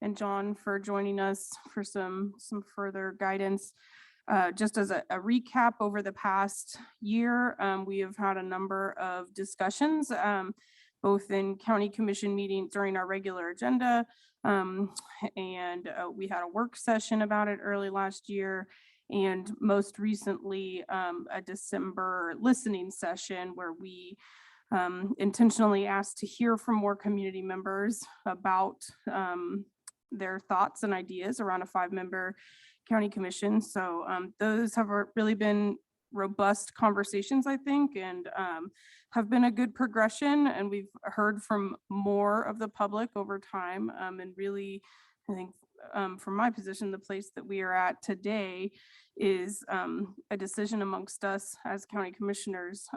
S1: and John for joining us for some further guidance. Just as a recap, over the past year, we have had a number of discussions, both in county commission meetings during our regular agenda, And we had a work session about it early last year. And most recently, a December listening session where we intentionally asked to hear from more community members about their thoughts and ideas around a 5-member county commission. So those have really been robust conversations, I think, and have been a good progression. And we've heard from more of the public over time. And really, I think from my position, the place that we are at today is a decision amongst us as county commissioners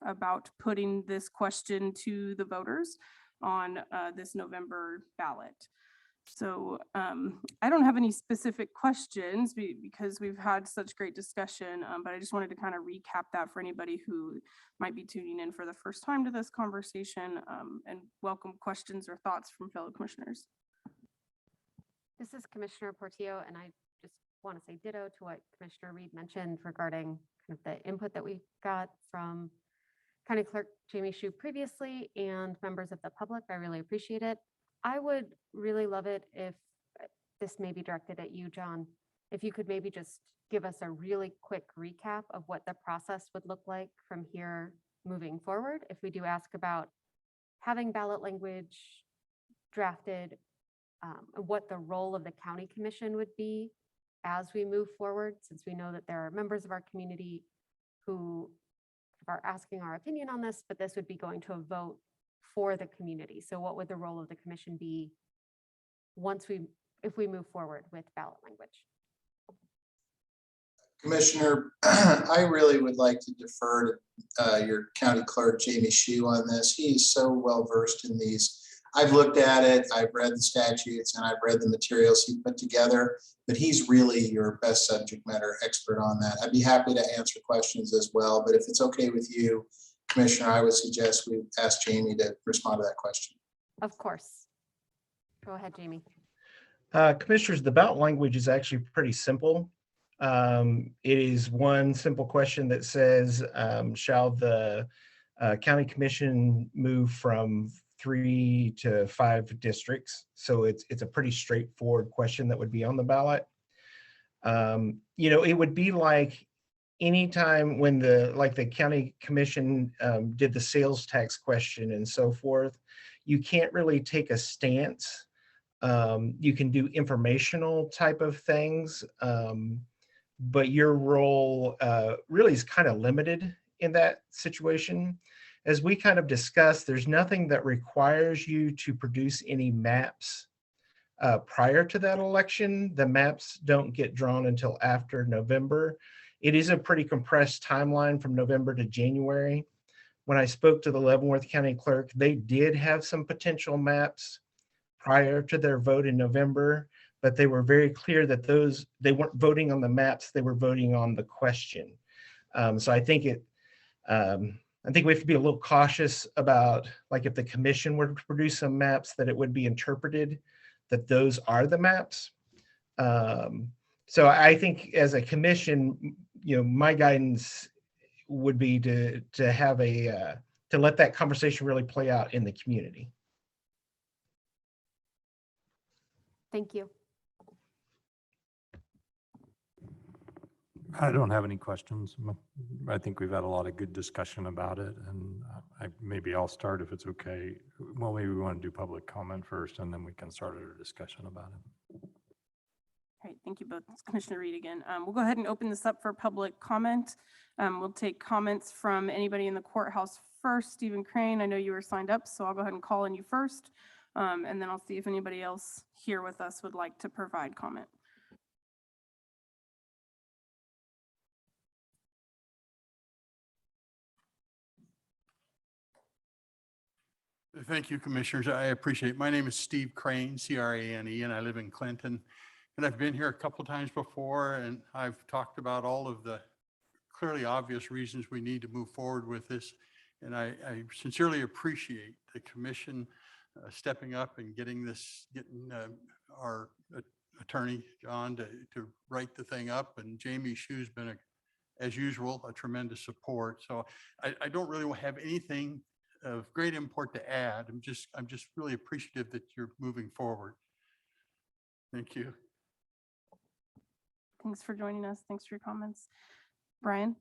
S1: about putting this question to the voters on this November ballot. So I don't have any specific questions because we've had such great discussion, but I just wanted to kind of recap that for anybody who might be tuning in for the first time to this conversation, and welcome questions or thoughts from fellow commissioners.
S20: This is Commissioner Portillo, and I just want to say ditto to what Commissioner Reed mentioned regarding kind of the input that we got from County Clerk Jamie Shue previously and members of the public. I really appreciate it. I would really love it if this may be directed at you, John, if you could maybe just give us a really quick recap of what the process would look like from here moving forward. If we do ask about having ballot language drafted, what the role of the county commission would be as we move forward, since we know that there are members of our community who are asking our opinion on this, but this would be going to a vote for the community. So what would the role of the commission be if we move forward with ballot language?
S21: Commissioner, I really would like to defer to your county clerk, Jamie Shue, on this. He is so well versed in these. I've looked at it, I've read the statutes, and I've read the materials he put together, but he's really your best subject matter expert on that. I'd be happy to answer questions as well, but if it's okay with you, Commissioner, I would suggest we ask Jamie to respond to that question.
S20: Of course. Go ahead, Jamie.
S22: Commissioners, the ballot language is actually pretty simple. It is one simple question that says, shall the county commission move from 3 to 5 districts? So it's a pretty straightforward question that would be on the ballot. It would be like anytime when the county commission did the sales tax question and so forth, you can't really take a stance. You can do informational type of things, but your role really is kind of limited in that situation. As we kind of discussed, there's nothing that requires you to produce any maps prior to that election. The maps don't get drawn until after November. It is a pretty compressed timeline from November to January. When I spoke to the Leavenworth County Clerk, they did have some potential maps prior to their vote in November, but they were very clear that they weren't voting on the maps, they were voting on the question. So I think we have to be a little cautious about, like, if the commission were to produce some maps, that it would be interpreted that those are the maps. So I think as a commission, my guidance would be to have to let that conversation really play out in the community.
S20: Thank you.
S6: I don't have any questions. I think we've had a lot of good discussion about it, and maybe I'll start if it's okay. Well, maybe we want to do public comment first, and then we can start our discussion about it.
S1: All right, thank you both. It's Commissioner Reed again. We'll go ahead and open this up for public comment. We'll take comments from anybody in the courthouse first. Stephen Crane, I know you were signed up, so I'll go ahead and call on you first. And then I'll see if anybody else here with us would like to provide comment.
S23: Thank you, Commissioners. I appreciate it. My name is Steve Crane, C-R-A-N-E, and I live in Clinton. And I've been here a couple times before, and I've talked about all of the clearly obvious reasons we need to move forward with this. And I sincerely appreciate the commission stepping up and getting our attorney, John, to write the thing up. And Jamie Shue's been, as usual, a tremendous support. So I don't really have anything of great import to add. I'm just really appreciative that you're moving forward. Thank you.
S1: Thanks for joining us. Thanks for your comments. Brian?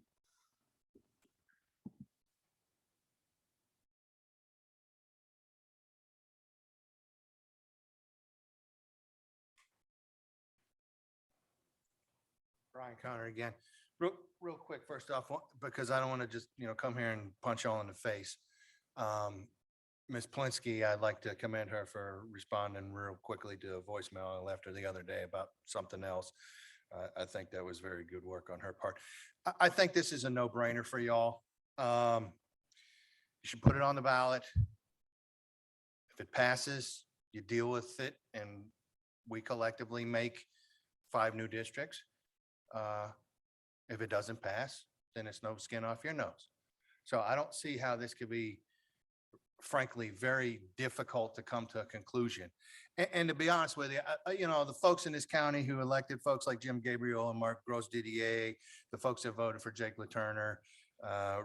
S13: Brian Connor again. Real quick, first off, because I don't want to just, come here and punch all in the face. Ms. Plinsky, I'd like to commend her for responding real quickly to a voicemail I left her the other day about something else. I think that was very good work on her part. I think this is a no-brainer for y'all. You should put it on the ballot. If it passes, you deal with it, and we collectively make 5 new districts. If it doesn't pass, then it's no skin off your nose. So I don't see how this could be, frankly, very difficult to come to a conclusion. And to be honest with you, the folks in this county who elected folks like Jim Gabriel and Mark Gross Didier, the folks that voted for Jake LaTurner,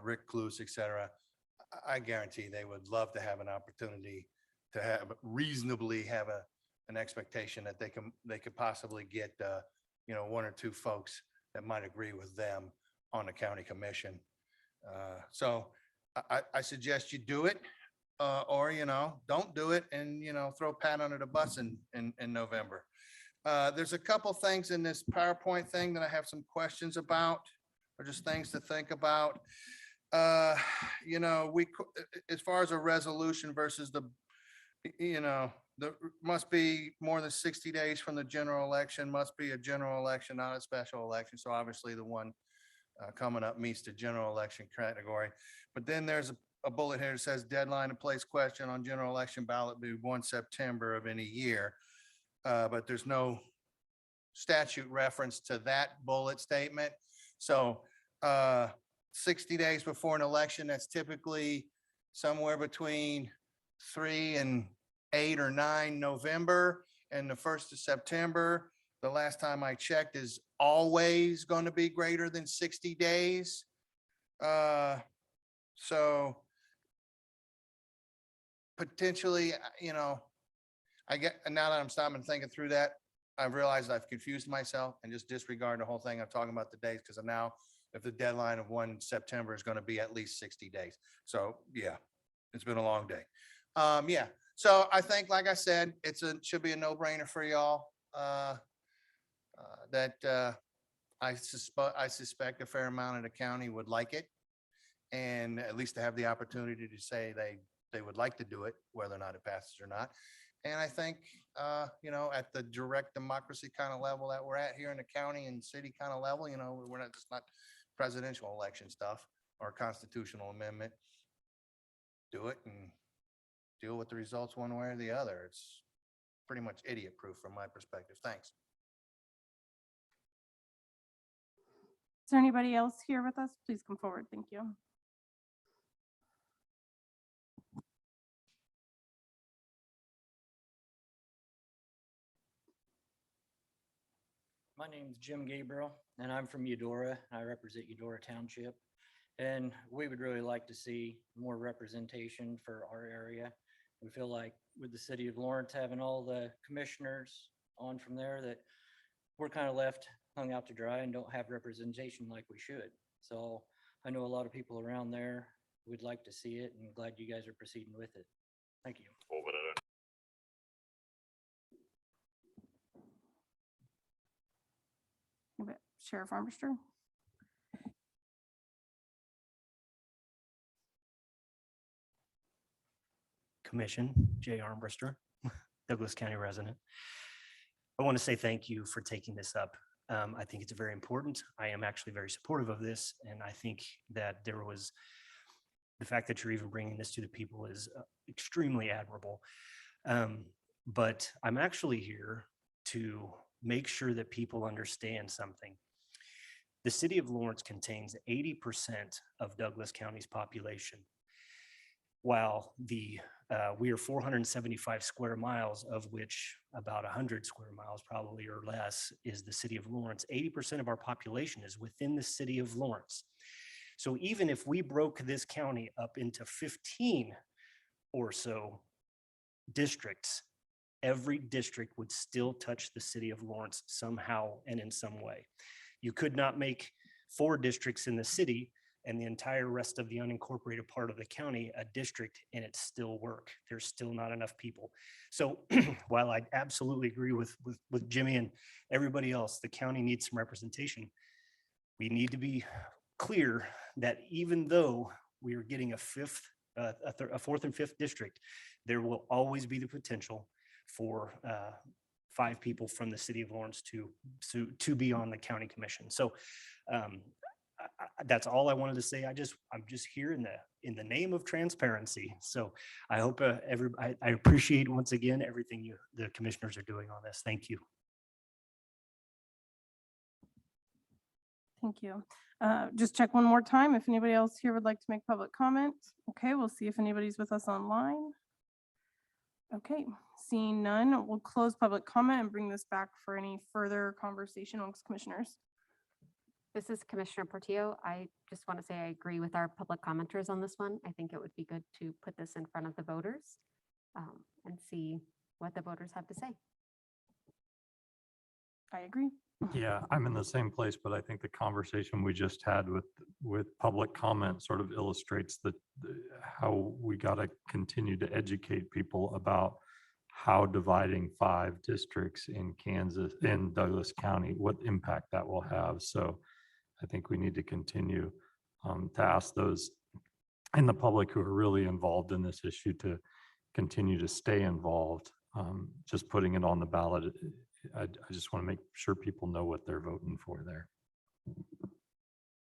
S13: Rick Cluse, et cetera, I guarantee they would love to have an opportunity to reasonably have an expectation that they could possibly get 1 or 2 folks that might agree with them on the county commission. So I suggest you do it, or, don't do it and, throw Pat under the bus in November. There's a couple things in this PowerPoint thing that I have some questions about, or just things to think about. As far as a resolution versus there must be more than 60 days from the general election, must be a general election, not a special election. So obviously the one coming up meets the general election category. But then there's a bullet here that says deadline to place question on general election ballot be 1 September of any year. But there's no statute reference to that bullet statement. So 60 days before an election, that's typically somewhere between 3 and 8 or 9 November, and the 1st of September, the last time I checked, is always going to be greater than 60 days. So potentially, I get, and now that I'm stopping and thinking through that, I've realized I've confused myself and just disregard the whole thing. I'm talking about the days because now if the deadline of 1 September is going to be at least 60 days. So yeah, it's been a long day. Yeah. So I think, like I said, should be a no-brainer for y'all. I suspect a fair amount of the county would like it, and at least to have the opportunity to say they would like to do it, whether or not it passes or not. And I think, at the direct democracy kind of level that we're at here in the county and city kind of level, we're not just not presidential election stuff or constitutional amendment. Do it and deal with the results one way or the other. It's pretty much idiot proof from my perspective. Thanks.
S1: Is there anybody else here with us? Please come forward. Thank you.
S3: My name is Jim Gabriel, and I'm from Eudora. I represent Eudora Township. And we would really like to see more representation for our area. We feel like with the city of Lawrence having all the commissioners on from there, that we're kind of left hung out to dry and don't have representation like we should. So I know a lot of people around there would like to see it, and glad you guys are proceeding with it. Thank you.
S1: Sheriff Armbruster.
S4: Commission, Jay Armbruster, Douglas County resident. I want to say thank you for taking this up. I think it's very important. I am actually very supportive of this, and I think that the fact that you're even bringing this to the people is extremely admirable. But I'm actually here to make sure that people understand something. The city of Lawrence contains 80% of Douglas County's population, while we are 475 square miles, of which about 100 square miles probably or less is the city of Lawrence. 80% of our population is within the city of Lawrence. So even if we broke this county up into 15 or so districts, every district would still touch the city of Lawrence somehow and in some way. You could not make 4 districts in the city and the entire rest of the unincorporated part of the county a district and it still work. There's still not enough people. So while I absolutely agree with Jimmy and everybody else, the county needs some representation. We need to be clear that even though we are getting a 4th and 5th district, there will always be the potential for 5 people from the city of Lawrence to be on the county commission. So that's all I wanted to say. I'm just here in the name of transparency. So I hope I appreciate once again everything the commissioners are doing on this. Thank you.
S1: Thank you. Just check one more time if anybody else here would like to make public comment. Okay, we'll see if anybody's with us online. Okay, seeing none, we'll close public comment and bring this back for any further conversation amongst commissioners.
S20: This is Commissioner Portillo. I just want to say I agree with our public commenters on this one. I think it would be good to put this in front of the voters and see what the voters have to say.
S1: I agree.
S6: Yeah, I'm in the same place, but I think the conversation we just had with public comment sort of illustrates how we got to continue to educate people about how dividing 5 districts in Douglas County, what impact that will have. So I think we need to continue to ask those in the public who are really involved in this issue to continue to stay involved. Just putting it on the ballot, I just want to make sure people know what they're voting for there.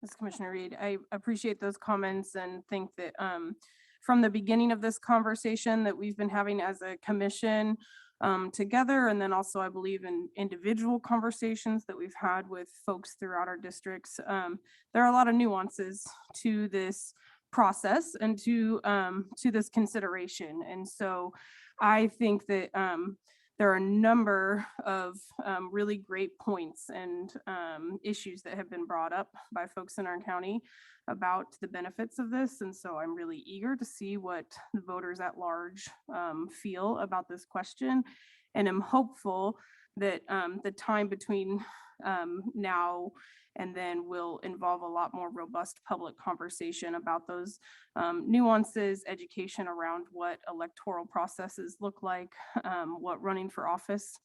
S1: This is Commissioner Reed. I appreciate those comments and think that from the beginning of this conversation that we've been having as a commission together, and then also I believe in individual conversations that we've had with folks throughout our districts, there are a lot of nuances to this process and to this consideration. And so I think that there are a number of really great points and issues that have been brought up by folks in our county about the benefits of this. And so I'm really eager to see what the voters at large feel about this question. And I'm hopeful that the time between now and then will involve a lot more robust public conversation about those nuances, education around what electoral processes look like, what running for office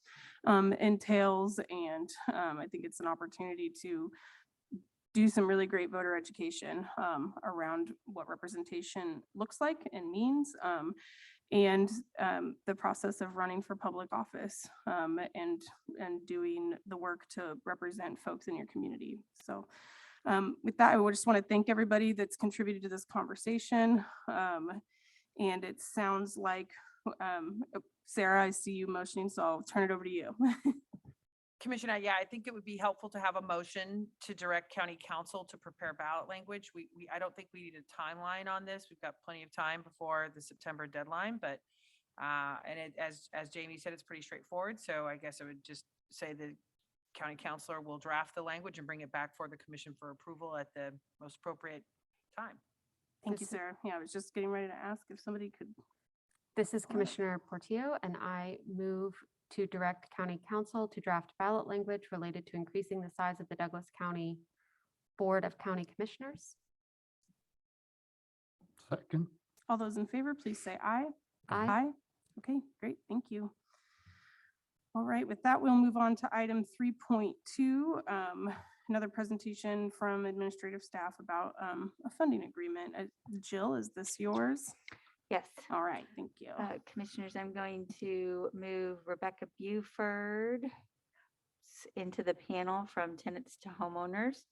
S1: entails. And I think it's an opportunity to do some really great voter education around what representation looks like and means, and the process of running for public office and doing the work to represent folks in your community. So with that, I would just want to thank everybody that's contributed to this conversation. And it sounds like, Sarah, I see you motioning, so I'll turn it over to you.
S2: Commissioner, yeah, I think it would be helpful to have a motion to direct county council to prepare ballot language. I don't think we need a timeline on this. We've got plenty of time before the September deadline, but as Jamie said, it's pretty straightforward. So I guess I would just say the county councilor will draft the language and bring it back for the commission for approval at the most appropriate time.
S1: Thank you, Sarah. Yeah, I was just getting ready to ask if somebody could.
S20: This is Commissioner Portillo, and I move to direct county council to draft ballot language related to increasing the size of the Douglas County Board of County Commissioners.
S6: Second.
S1: All those in favor, please say aye.
S20: Aye.
S1: Okay, great. Thank you. All right, with that, we'll move on to item 3.2, another presentation from administrative staff about a funding agreement. Jill, is this yours?
S17: Yes.
S1: All right, thank you.
S17: Commissioners, I'm going to move Rebecca Beaford into the panel from Tenants to Homeowners.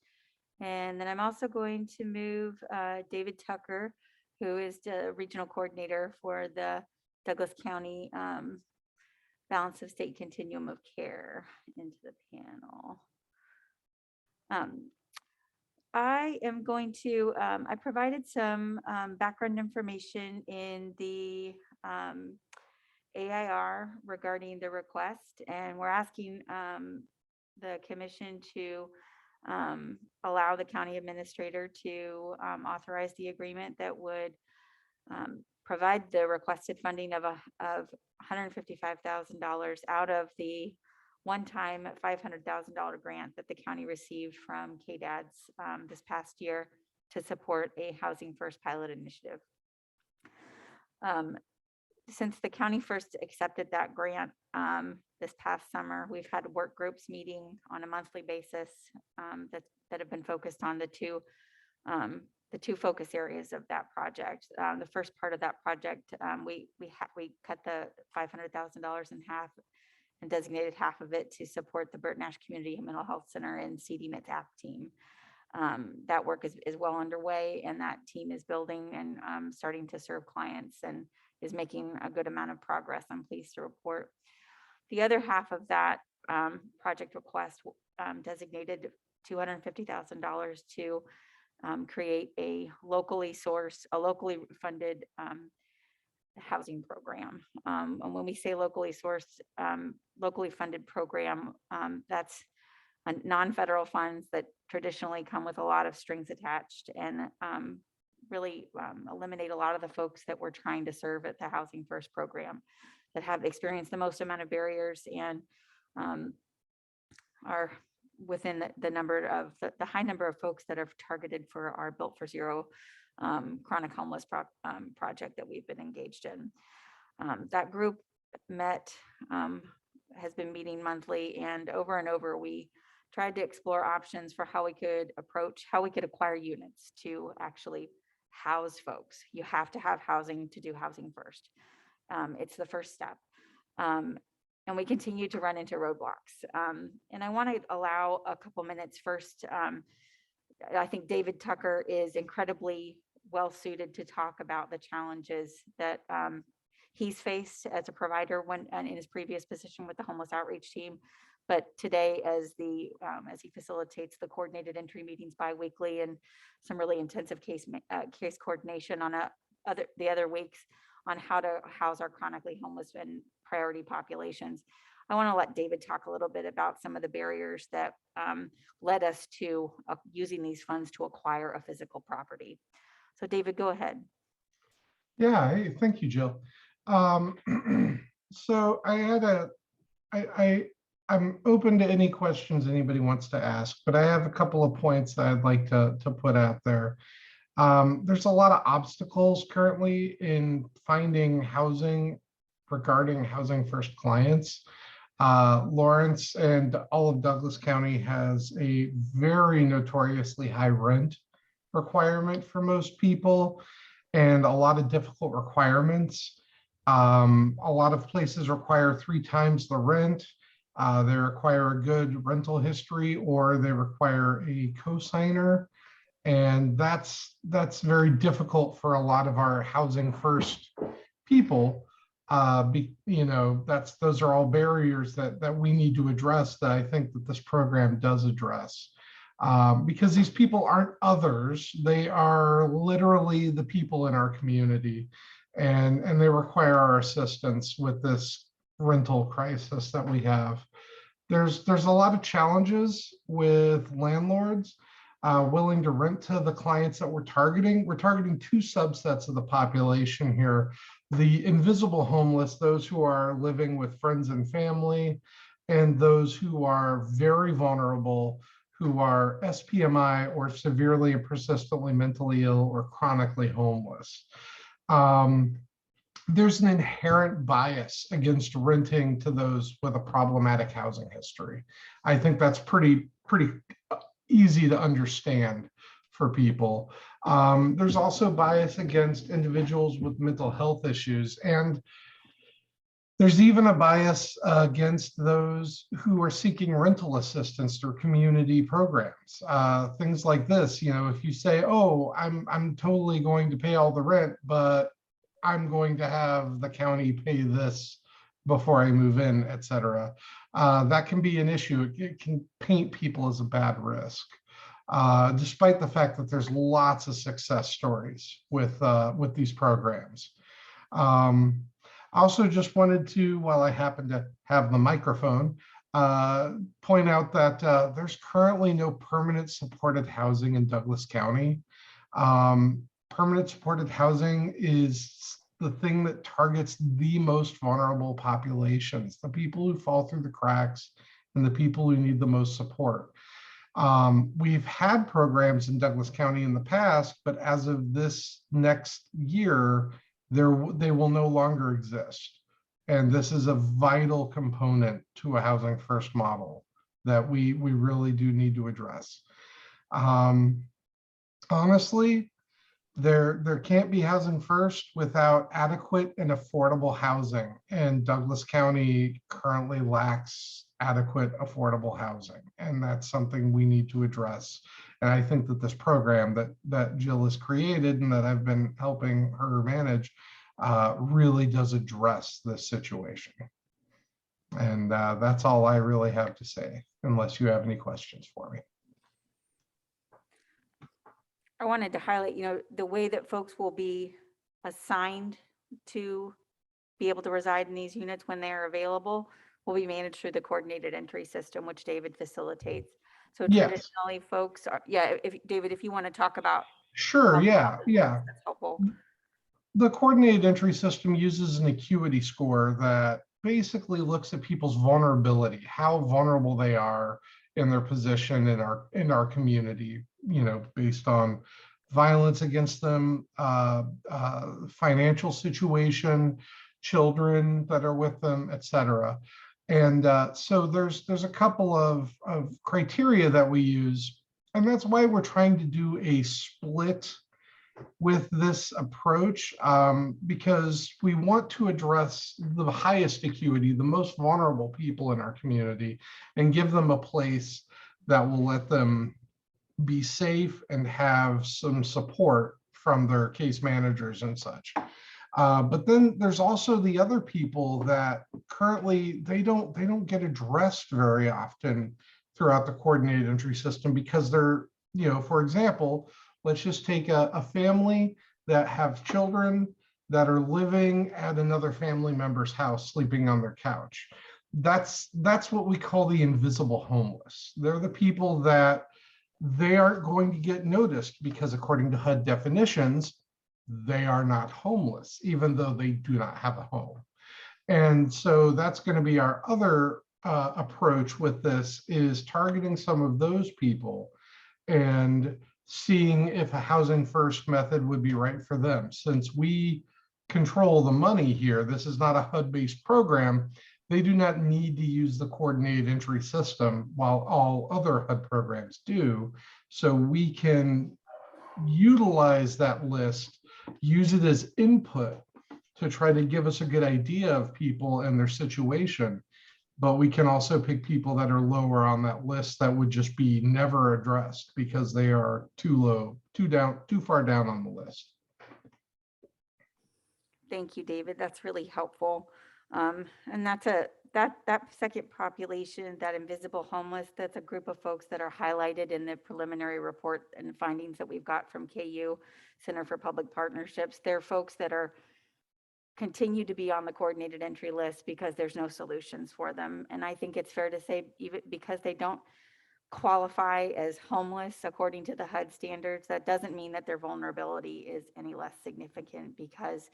S17: And then I'm also going to move David Tucker, who is the regional coordinator for the Douglas County Balance of State Continuum of Care, into the panel. I am going to, I provided some background information in the AIR regarding the request, and we're asking the commission to allow the county administrator to authorize the agreement that would provide the requested funding of $155,000 out of the one-time $500,000 grant that the county received from KDADS this past year to support a Housing First pilot initiative. Since the county first accepted that grant this past summer, we've had work groups meeting on a monthly basis that have been focused on the two focus areas of that project. The first part of that project, we cut the $500,000 in half and designated half of it to support the Burt Nash Community Mental Health Center and CDNIT app team. That work is well underway, and that team is building and starting to serve clients and is making a good amount of progress, I'm pleased to report. The other half of that project request designated $250,000 to create a locally funded housing program. And when we say locally sourced, locally funded program, that's non-federal funds that traditionally come with a lot of strings attached and really eliminate a lot of the folks that we're trying to serve at the Housing First program that have experienced the most amount of barriers and are within the high number of folks that are targeted for our Built for Zero chronic homeless project that we've been engaged in. That group has been meeting monthly, and over we tried to explore options for how we could acquire units to actually house folks. You have to have housing to do Housing First. It's the first step. And we continue to run into roadblocks. And I want to allow a couple minutes first. I think David Tucker is incredibly well suited to talk about the challenges that he's faced as a provider in his previous position with the homeless outreach team. But today, as he facilitates the coordinated entry meetings biweekly and some really intensive case coordination on the other weeks on how to house our chronically homeless and priority populations, I want to let David talk a little bit about some of the barriers that led us to using these funds to acquire a physical property. So David, go ahead.
S5: Yeah, hey, thank you, Jill. So I'm open to any questions anybody wants to ask, but I have a couple of points that I'd like to put out there. There's a lot of obstacles currently in finding housing regarding Housing First clients. Lawrence and all of Douglas County has a very notoriously high rent requirement for most people and a lot of difficult requirements. A lot of places require 3 times the rent. They require a good rental history, or they require a cosigner. And that's very difficult for a lot of our Housing First people. Those are all barriers that we need to address, that I think that this program does address. Because these people aren't others, they are literally the people in our community, and they require our assistance with this rental crisis that we have. There's a lot of challenges with landlords willing to rent to the clients that we're targeting. We're targeting 2 subsets of the population here: the invisible homeless, those who are living with friends and family, and those who are very vulnerable, who are SPMI or severely and persistently mentally ill or chronically homeless. There's an inherent bias against renting to those with a problematic housing history. I think that's pretty easy to understand for people. There's also bias against individuals with mental health issues, and there's even a bias against those who are seeking rental assistance through community programs. Things like this, if you say, "Oh, I'm totally going to pay all the rent, but I'm going to have the county pay this before I move in," etc. That can be an issue. It can paint people as a bad risk, despite the fact that there's lots of success stories with these programs. I also just wanted to, while I happen to have the microphone, point out that there's currently no permanent supported housing in Douglas County. Permanent supported housing is the thing that targets the most vulnerable populations, the people who fall through the cracks and the people who need the most support. We've had programs in Douglas County in the past, but as of this next year, they will no longer exist. And this is a vital component to a housing first model that we really do need to address. Honestly, there can't be housing first without adequate and affordable housing. And Douglas County currently lacks adequate affordable housing. And that's something we need to address. And I think that this program that Jill has created and that I've been helping her manage really does address this situation. And that's all I really have to say, unless you have any questions for me.
S17: I wanted to highlight, the way that folks will be assigned to be able to reside in these units when they are available will be managed through the coordinated entry system, which David facilitates. So
S5: Yes.
S17: traditionally folks are, David, if you want to talk about.
S5: Sure, yeah.
S17: That's helpful.
S5: The coordinated entry system uses an acuity score that basically looks at people's vulnerability, how vulnerable they are in their position in our community, based on violence against them, financial situation, children that are with them, et cetera. And so there's a couple of criteria that we use, and that's why we're trying to do a split with this approach, because we want to address the highest acuity, the most vulnerable people in our community, and give them a place that will let them be safe and have some support from their case managers and such. But then there's also the other people that currently they don't get addressed very often throughout the coordinated entry system because they're, for example, let's just take a family that have children that are living at another family member's house, sleeping on their couch. That's what we call the invisible homeless. They're the people that they aren't going to get noticed because according to HUD definitions, they are not homeless, even though they do not have a home. And so that's going to be our other approach with this, is targeting some of those people and seeing if a housing first method would be right for them. Since we control the money here, this is not a HUD-based program, they do not need to use the coordinated entry system while all other HUD programs do. So we can utilize that list, use it as input to try to give us a good idea of people and their situation. But we can also pick people that are lower on that list that would just be never addressed because they are too low, too far down on the list.
S17: Thank you, David. That's really helpful. And that second population, that invisible homeless, that's a group of folks that are highlighted in the preliminary report and findings that we've got from KU, Center for Public Partnerships. They're folks that are continue to be on the coordinated entry list because there's no solutions for them. And I think it's fair to say, even because they don't qualify as homeless according to the HUD standards, that doesn't mean that their vulnerability is any less significant, because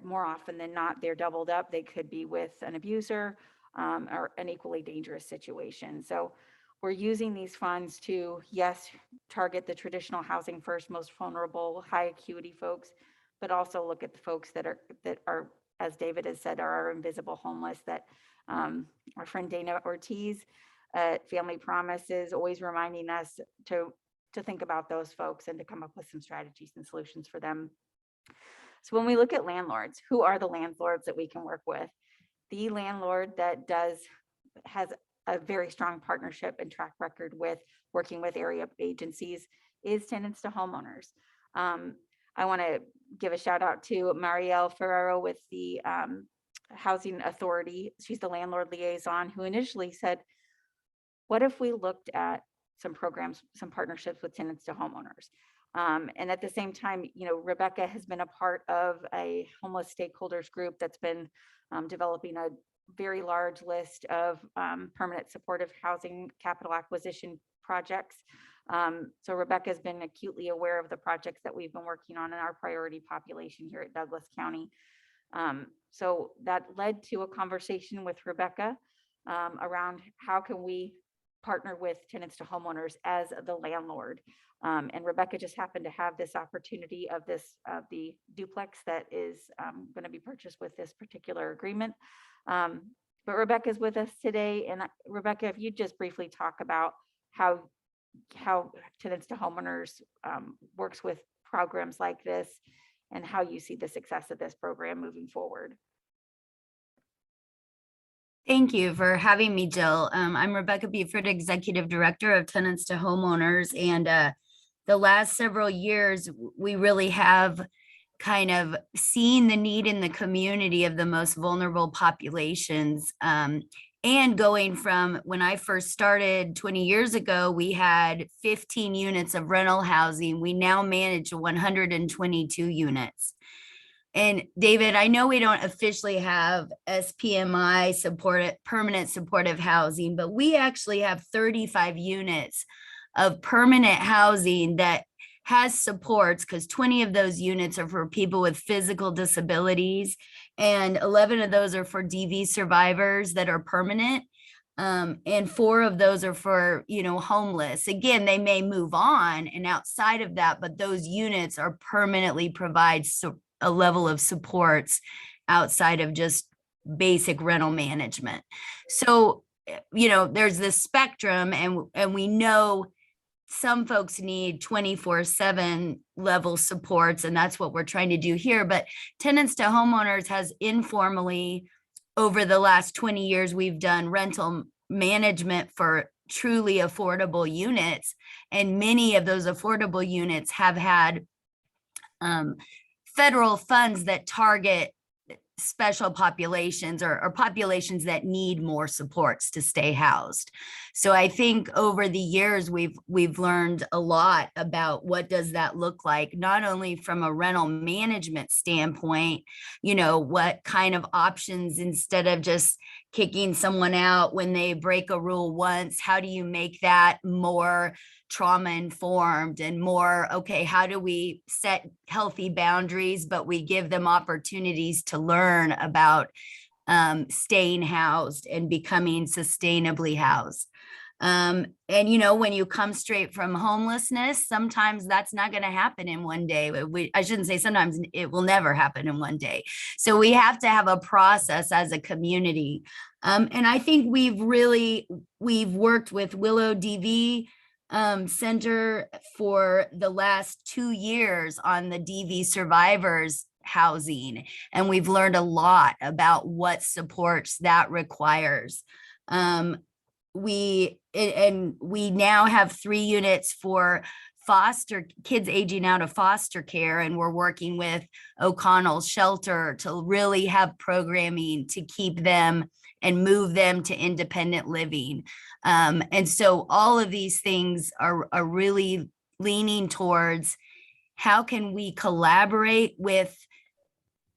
S17: more often than not, they're doubled up. They could be with an abuser or an equally dangerous situation. So we're using these funds to, yes, target the traditional housing first, most vulnerable, high acuity folks, but also look at the folks that are, as David has said, are our invisible homeless, that our friend Dana Ortiz at Family Promise is always reminding us to think about those folks and to come up with some strategies and solutions for them. So when we look at landlords, who are the landlords that we can work with? The landlord that has a very strong partnership and track record with working with area agencies is Tenants to Homeowners. I want to give a shout out to Marielle Ferrero with the Housing Authority. She's the landlord liaison who initially said, what if we looked at some programs, some partnerships with Tenants to Homeowners? And at the same time, Rebecca has been a part of a homeless stakeholders group that's been developing a very large list of permanent supportive housing capital acquisition projects So Rebecca's been acutely aware of the projects that we've been working on in our priority population here at Douglas County. So that led to a conversation with Rebecca around how can we partner with Tenants to Homeowners as the landlord. And Rebecca just happened to have this opportunity of the duplex that is going to be purchased with this particular agreement. But Rebecca's with us today. And Rebecca, if you just briefly talk about how Tenants to Homeowners works with programs like this and how you see the success of this program moving forward.
S7: Thank you for having me, Jill. I'm Rebecca Beaford, Executive Director of Tenants to Homeowners. And the last several years, we really have kind of seen the need in the community of the most vulnerable populations. And going from when I first started 20 years ago, we had 15 units of rental housing. We now manage 122 units. And David, I know we don't officially have SPMI permanent supportive housing, but we actually have 35 units of permanent housing that has supports, because 20 of those units are for people with physical disabilities and 11 of those are for DV survivors that are permanent. And 4 of those are for, homeless. Again, they may move on and outside of that, but those units are permanently provide a level of supports outside of just basic rental management. So, there's this spectrum and we know some folks need 24/7 level supports, and that's what we're trying to do here. But Tenants to Homeowners has informally, over the last 20 years, we've done rental management for truly affordable units. And many of those affordable units have had federal funds that target special populations or populations that need more supports to stay housed. So I think over the years, we've learned a lot about what does that look like, not only from a rental management standpoint, what kind of options, instead of just kicking someone out when they break a rule once, how do you make that more trauma informed and more, okay, how do we set healthy boundaries, but we give them opportunities to learn about staying housed and becoming sustainably housed. And when you come straight from homelessness, sometimes that's not going to happen in one day. I shouldn't say sometimes, it will never happen in one day. So we have to have a process as a community. And I think we've worked with Willow DV Center for the last 2 years on the DV survivors housing. And we've learned a lot about what supports that requires. We now have 3 units for foster kids aging out of foster care, and we're working with O'Connell's shelter to really have programming to keep them and move them to independent living. And so all of these things are really leaning towards how can we collaborate with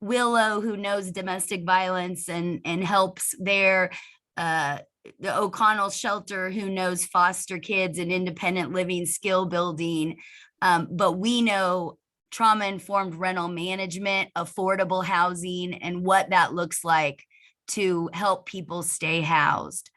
S7: Willow, who knows domestic violence and helps there, the O'Connell shelter, who knows foster kids and independent living skill building. But we know trauma-informed rental management, affordable housing, and what that looks like to help people stay housed.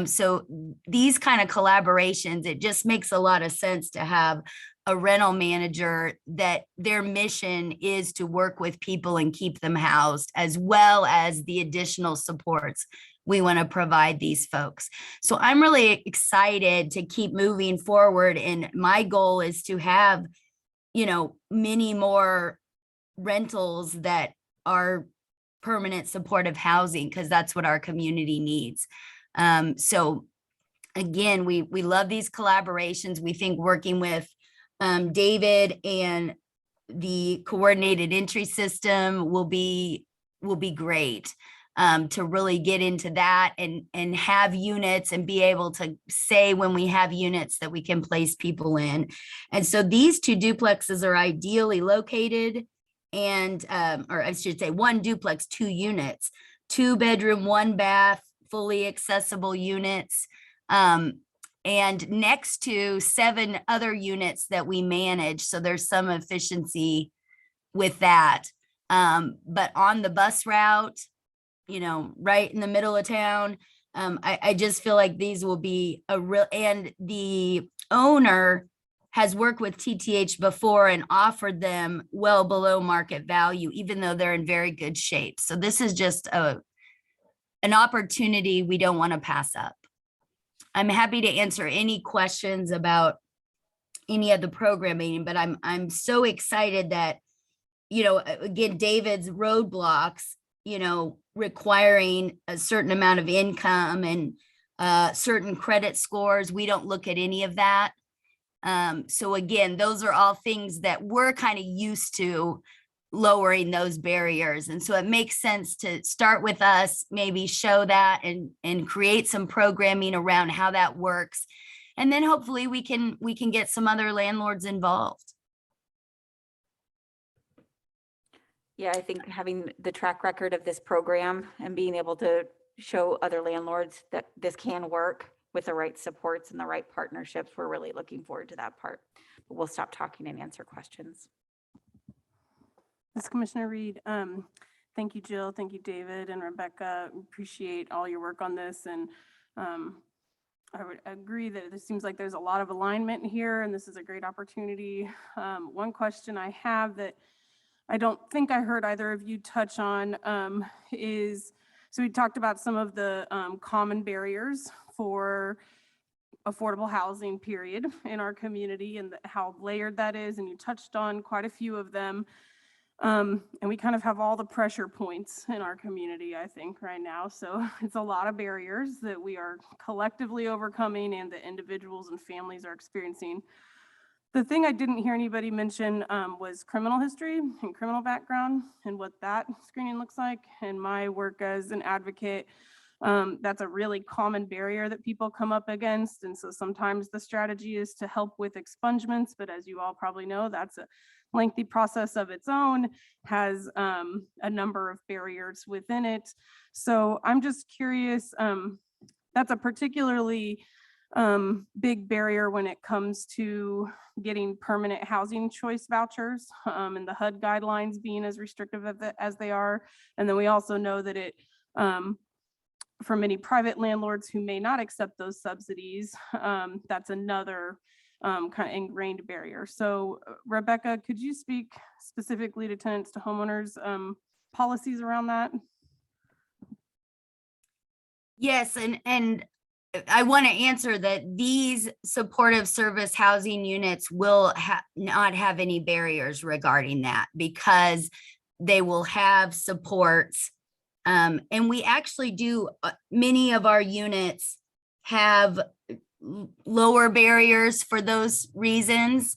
S7: So these kind of collaborations, it just makes a lot of sense to have a rental manager that their mission is to work with people and keep them housed, as well as the additional supports we want to provide these folks. So I'm really excited to keep moving forward. And my goal is to have, many more rentals that are permanent supportive housing, because that's what our community needs. So again, we love these collaborations. We think working with David and the coordinated entry system will be great. To really get into that and have units and be able to say when we have units that we can place people in. And so these 2 duplexes are ideally located, and or I should say 1 duplex, 2 units, 2 bedroom, 1 bath, fully accessible units. and next to 7 other units that we manage. So there's some efficiency with that. But on the bus route, you know, right in the middle of town, I just feel like these will be a real, and the owner has worked with TTH before and offered them well below market value, even though they're in very good shape. So this is just an opportunity we don't want to pass up. I'm happy to answer any questions about any of the programming, but I'm so excited that, you know, again, David's roadblocks, you know, requiring a certain amount of income and certain credit scores. We don't look at any of that. So again, those are all things that we're kind of used to, lowering those barriers. And so it makes sense to start with us, maybe show that and create some programming around how that works. And then hopefully we can get some other landlords involved.
S17: Yeah, I think having the track record of this program and being able to show other landlords that this can work with the right supports and the right partnerships, we're really looking forward to that part. But we'll stop talking and answer questions.
S1: This is Commissioner Reed. Thank you, Jill. Thank you, David and Rebecca. Appreciate all your work on this. And I would agree that it seems like there's a lot of alignment here, and this is a great opportunity. One question I have that I don't think I heard either of you touch on is, so we talked about some of the common barriers for affordable housing period in our community and how layered that is. And you touched on quite a few of them. And we kind of have all the pressure points in our community, I think, right now. So it's a lot of barriers that we are collectively overcoming and the individuals and families are experiencing. The thing I didn't hear anybody mention was criminal history and criminal background and what that screening looks like. And my work as an advocate, that's a really common barrier that people come up against. And so sometimes the strategy is to help with expungements, but as you all probably know, that's a lengthy process of its own, has a number of barriers within it. So I'm just curious, that's a particularly big barrier when it comes to getting permanent housing choice vouchers and the HUD guidelines being as restrictive as they are. And then we also know that it, for many private landlords who may not accept those subsidies, that's another kind of ingrained barrier. So Rebecca, could you speak specifically to tenants to homeowners policies around that?
S7: Yes, and I want to answer that these supportive service housing units will not have any barriers regarding that because they will have supports. And we actually do, many of our units have lower barriers for those reasons.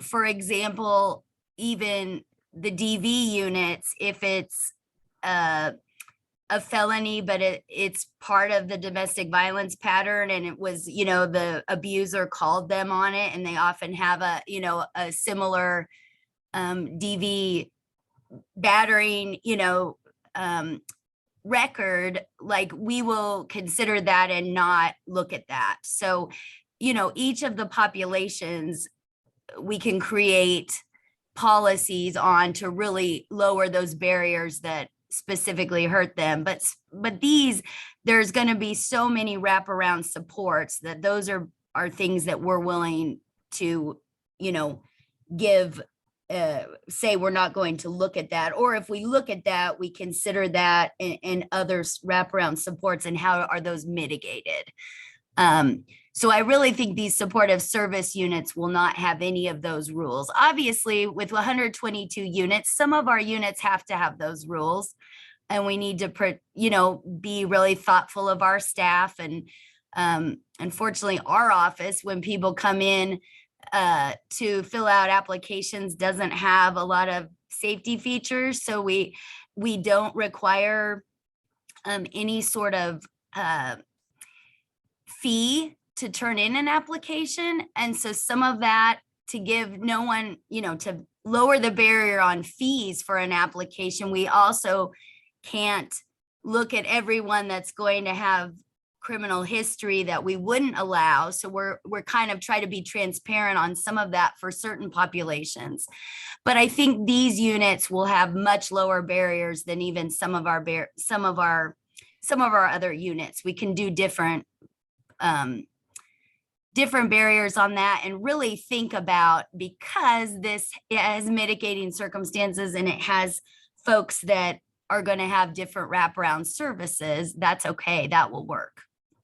S7: For example, even the DV units, if it's a felony, but it's part of the domestic violence pattern and it was, you know, the abuser called them on it and they often have a, you know, a similar DV battering, you know, record, like we will consider that and not look at that. So, you know, each of the populations, we can create policies on to really lower those barriers that specifically hurt them. But these, there's going to be so many wraparound supports that those are things that we're willing to, you know, give, say we're not going to look at that. Or if we look at that, we consider that and other wraparound supports and how are those mitigated. So I really think these supportive service units will not have any of those rules. Obviously, with 122 units, some of our units have to have those rules. And we need to, you know, be really thoughtful of our staff. And unfortunately, our office, when people come in to fill out applications, doesn't have a lot of safety features. So we don't require any sort of fee to turn in an application. And so some of that, to give no one, you know, to lower the barrier on fees for an application, we also can't look at everyone that's going to have criminal history that we wouldn't allow. So we're kind of trying to be transparent on some of that for certain populations. But I think these units will have much lower barriers than even some of our other units. We can do different barriers on that and really think about, because it has mitigating circumstances and it has folks that are going to have different wraparound services, that's okay. That will work.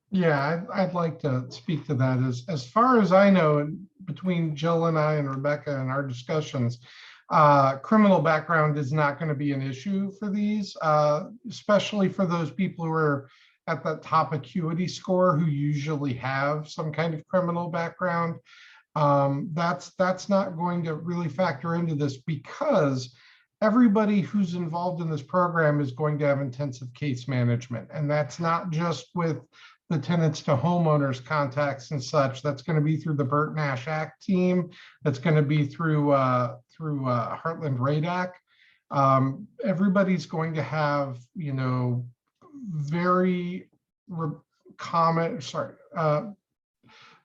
S5: Yeah, I'd like to speak to that. As far as I know, and between Jill and I and Rebecca and our discussions, criminal background is not going to be an issue for these, especially for those people who are at the top acuity score who usually have some kind of criminal background. That's not going to really factor into this, because everybody who's involved in this program is going to have intensive case management. And that's not just with the tenants to homeowners contacts and such. That's going to be through the Burt Nash Act team. That's going to be through Heartland Radac. Everybody's going to have, very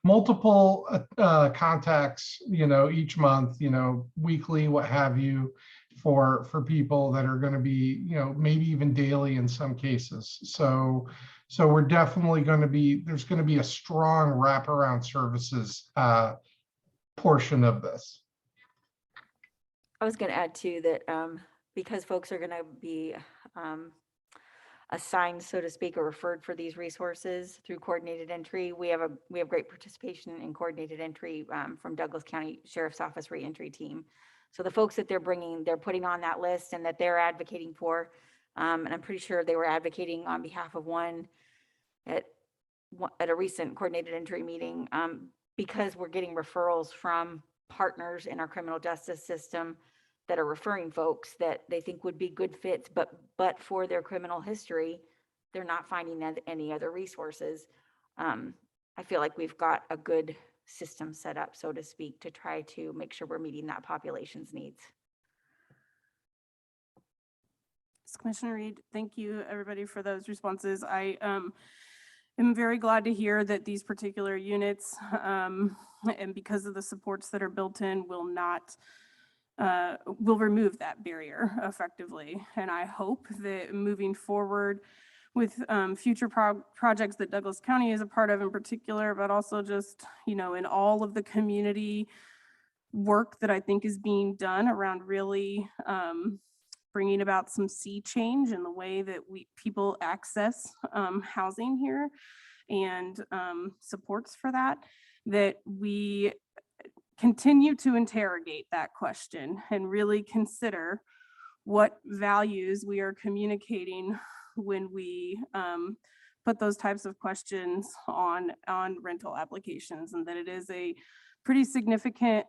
S5: multiple contacts, each month, weekly, what have you, for people that are going to be, maybe even daily in some cases. So we're definitely going to be, there's going to be a strong wraparound services portion of this.
S17: I was going to add too that because folks are going to be assigned, so to speak, or referred for these resources through coordinated entry, we have great participation in coordinated entry from Douglas County Sheriff's Office reentry team. So the folks that they're putting on that list and that they're advocating for, and I'm pretty sure they were advocating on behalf of one at a recent coordinated entry meeting, because we're getting referrals from partners in our criminal justice system that are referring folks that they think would be good fits, but for their criminal history, they're not finding any other resources. I feel like we've got a good system set up, so to speak, to try to make sure we're meeting that population's needs.
S1: Commissioner Reed, thank you everybody for those responses. I am very glad to hear that these particular units, and because of the supports that are built in, will remove that barrier effectively. And I hope that moving forward with future projects that Douglas County is a part of in particular, but also just, in all of the community work that I think is being done around really bringing about some sea change in the way that people access housing here and supports for that we continue to interrogate that question and really consider what values we are communicating when we put those types of questions on rental applications, and that it is a pretty significant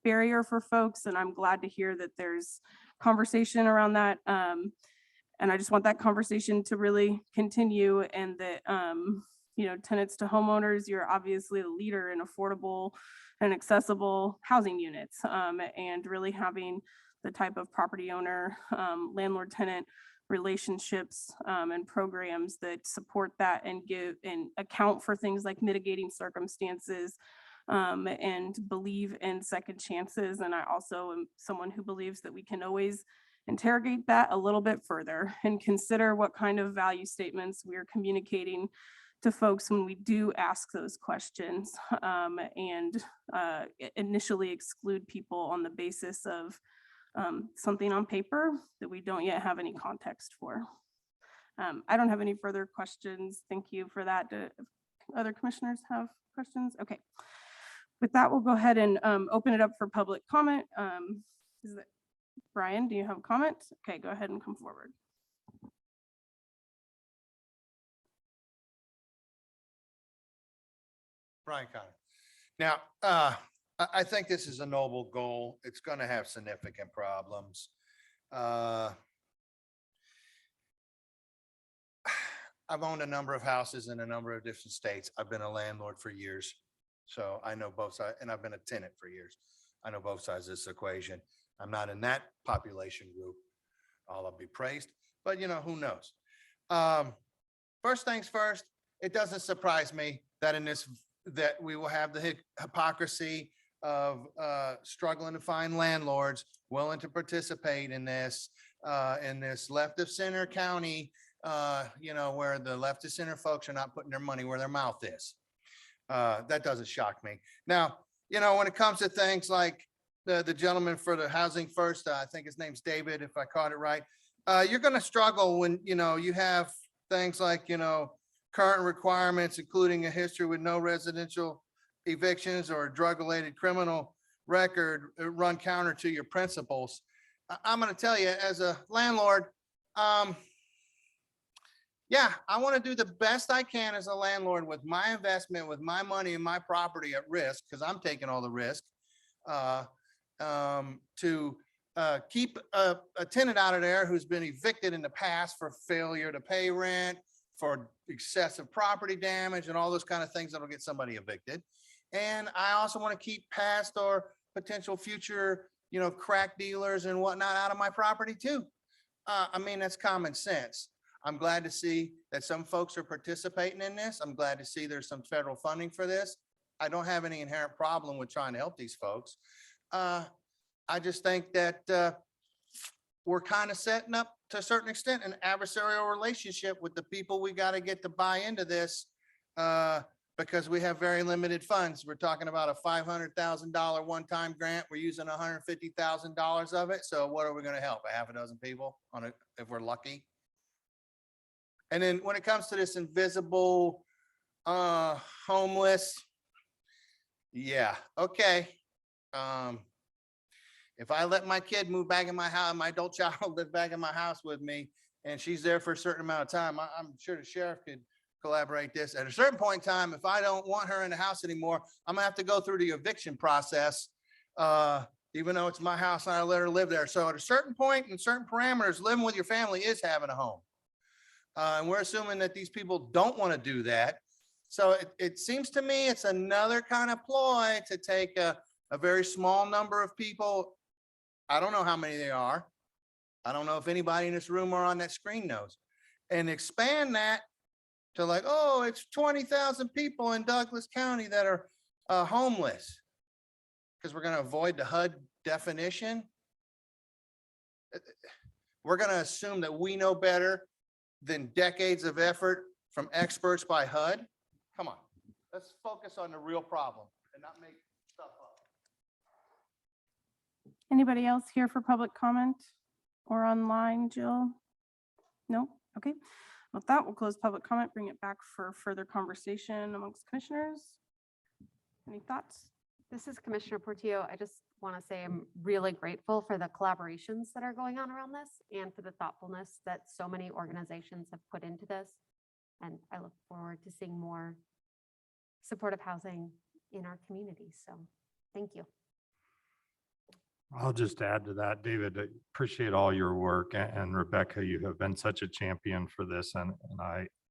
S1: barrier for folks. And I'm glad to hear that there's conversation around that. And I just want that conversation to really continue, and that, tenants to homeowners, you're obviously the leader in affordable and accessible housing units, and really having the type of property owner, landlord tenant relationships and programs that support that and give and account for things like mitigating circumstances, and believe in second chances. And I also am someone who believes that we can always interrogate that a little bit further and consider what kind of value statements we're communicating to folks when we do ask those questions, and initially exclude people on the basis of something on paper that we don't yet have any context for. I don't have any further questions. Thank you for that. Do other commissioners have questions? Okay. With that, we'll go ahead and open it up for public comment. Brian, do you have a comment? Okay, go ahead and come forward.
S13: Brian Connor. Now, I think this is a noble goal. It's going to have significant problems. I've owned a number of houses in a number of different states. I've been a landlord for years, so I know both sides, and I've been a tenant for years. I know both sides of this equation. I'm not in that population group. I'll be praised, but who knows? First things first, it doesn't surprise me that that we will have the hypocrisy of struggling to find landlords willing to participate in this left of center county, where the left of center folks are not putting their money where their mouth is. That doesn't shock me. Now, when it comes to things like the gentleman for the Housing First, I think his name's David, if I caught it right. You're going to struggle when, you have things like, current requirements, including a history with no residential evictions or a drug-related criminal record run counter to your principles. I'm going to tell you, as a landlord, yeah, I want to do the best I can as a landlord with my investment, with my money and my property at risk, because I'm taking all the risk, to keep a tenant out of there who's been evicted in the past for failure to pay rent, for excessive property damage and all those kind of things that'll get somebody evicted. And I also want to keep past or potential future, crack dealers and whatnot out of my property too. I mean, that's common sense. I'm glad to see that some folks are participating in this. I'm glad to see there's some federal funding for this. I don't have any inherent problem with trying to help these folks. I just think that we're kind of setting up, to a certain extent, an adversarial relationship with the people we got to get to buy into this, because we have very limited funds. We're talking about a $500,000 one-time grant. We're using $150,000 of it. So what are we going to help? A half a dozen people if we're lucky? And then when it comes to this invisible homeless, yeah, okay. If I let my kid move back in my house, my adult child live back in my house with me, and she's there for a certain amount of time, I'm sure the sheriff could collaborate this. At a certain point in time, if I don't want her in the house anymore, I'm gonna have to go through the eviction process, even though it's my house and I let her live there. So at a certain point, in certain parameters, living with your family is having a home. And we're assuming that these people don't want to do that. So it seems to me it's another kind of ploy to take a very small number of people. I don't know how many they are. I don't know if anybody in this room or on that screen knows, and expand that to like, oh, it's 20,000 people in Douglas County that are homeless, because we're going to avoid the HUD definition. We're going to assume that we know better than decades of effort from experts by HUD. Come on, let's focus on the real problem and not make stuff up.
S1: Anybody else here for public comment or online, Jill? No? Okay. With that, we'll close public comment, bring it back for further conversation amongst commissioners. Any thoughts?
S20: This is Commissioner Portillo. I just want to say I'm really grateful for the collaborations that are going on around this and for the thoughtfulness that so many organizations have put into this. And I look forward to seeing more supportive housing in our community. So thank you.
S6: I'll just add to that, David, I appreciate all your work, and Rebecca, you have been such a champion for this. And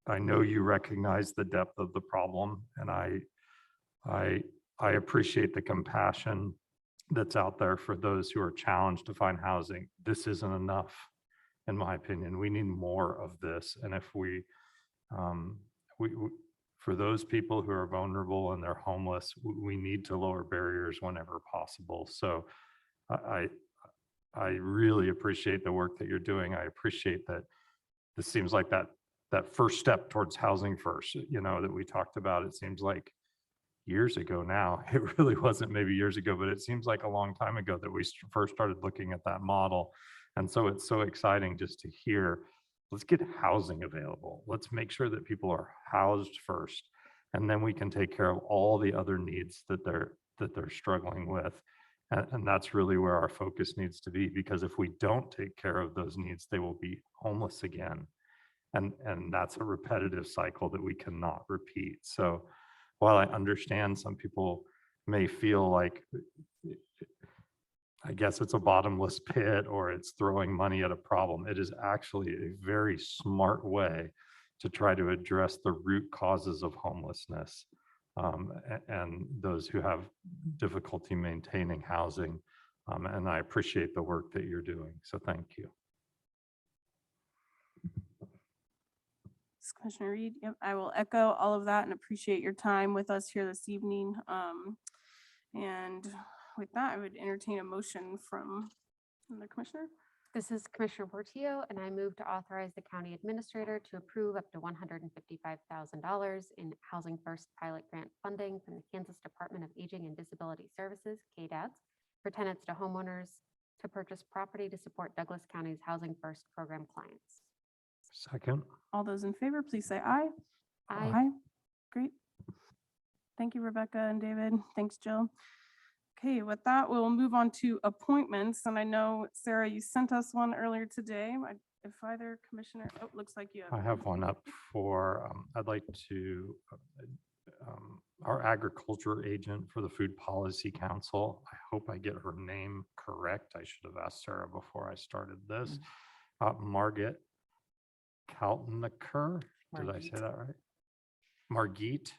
S6: I know you recognize the depth of the problem, and I appreciate the compassion that's out there for those who are challenged to find housing. This isn't enough, in my opinion. We need more of this. And if we for those people who are vulnerable and they're homeless, we need to lower barriers whenever possible. So I really appreciate the work that you're doing. I appreciate that this seems like that first step towards housing first, that we talked about. It seems like years ago now. It really wasn't maybe years ago, but it seems like a long time ago that we first started looking at that model. And so it's so exciting just to hear, let's get housing available. Let's make sure that people are housed first, and then we can take care of all the other needs that they're struggling with. And that's really where our focus needs to be, because if we don't take care of those needs, they will be homeless again. And that's a repetitive cycle that we cannot repeat. So while I understand some people may feel like, I guess it's a bottomless pit or it's throwing money at a problem, it is actually a very smart way to try to address the root causes of homelessness. And those who have difficulty maintaining housing. And I appreciate the work that you're doing. So thank you.
S1: Thanks, Commissioner Reed. Yep, I will echo all of that and appreciate your time with us here this evening. And with that, I would entertain a motion from the commissioner.
S20: This is Commissioner Portillo, and I move to authorize the county administrator to approve up to $155,000 in Housing First pilot grant funding from the Kansas Department of Aging and Disability Services, KDADS, for tenants to homeowners to purchase property to support Douglas County's Housing First program clients.
S6: Second.
S1: All those in favor, please say aye.
S20: Aye.
S1: Great. Thank you, Rebecca and David. Thanks, Jill. Okay, with that, we'll move on to appointments. And I know, Sarah, you sent us one earlier today. If either commissioner, oh, looks like you have.
S6: I have one up for, I'd like to, our agriculture agent for the Food Policy Council. I hope I get her name correct. I should have asked Sarah before I started this. Margit Kaltnaker. Did I say that right? Margit.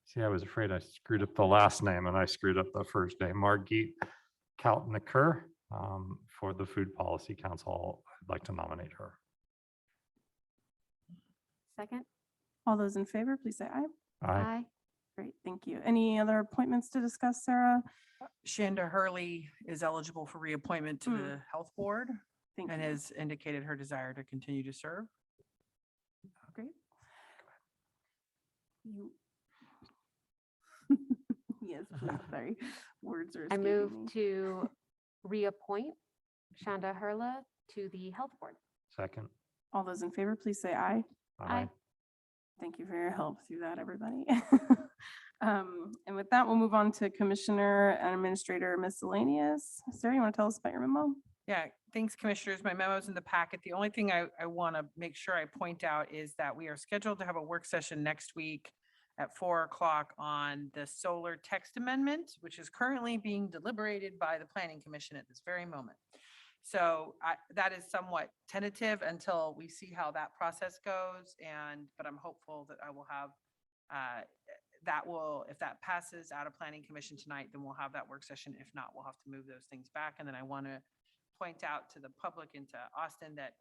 S6: See, I was afraid I screwed up the last name and I screwed up the first name. Margit Kaltnaker for the Food Policy Council. I'd like to nominate her.
S20: Second.
S1: All those in favor, please say aye.
S6: Aye.
S1: Great, thank you. Any other appointments to discuss, Sarah?
S2: Shanda Hurley is eligible for reappointment to the Health Board
S1: Thank
S2: and
S1: you.
S2: has indicated her desire to continue to serve.
S1: Great. You. Yes, please, sorry. Words are
S20: I
S1: escaping
S20: move
S1: me.
S20: to reappoint Shanda Hurla to the Health Board.
S6: Second.
S1: All those in favor, please say aye.
S20: Aye.
S1: Thank you for your help through that, everybody. And with that, we'll move on to Commissioner and Administrator Miscellaneous. Sarah, you want to tell us about your memo?
S2: Yeah, thanks, Commissioners. My memo's in the packet. The only thing I want to make sure I point out is that we are scheduled to have a work session next week at 4 o'clock on the solar text amendment, which is currently being deliberated by the Planning Commission at this very moment. So that is somewhat tentative until we see how that process goes. But I'm hopeful that I will have, if that passes out of Planning Commission tonight, then we'll have that work session. If not, we'll have to move those things back. And then I want to point out to the public and to Austin that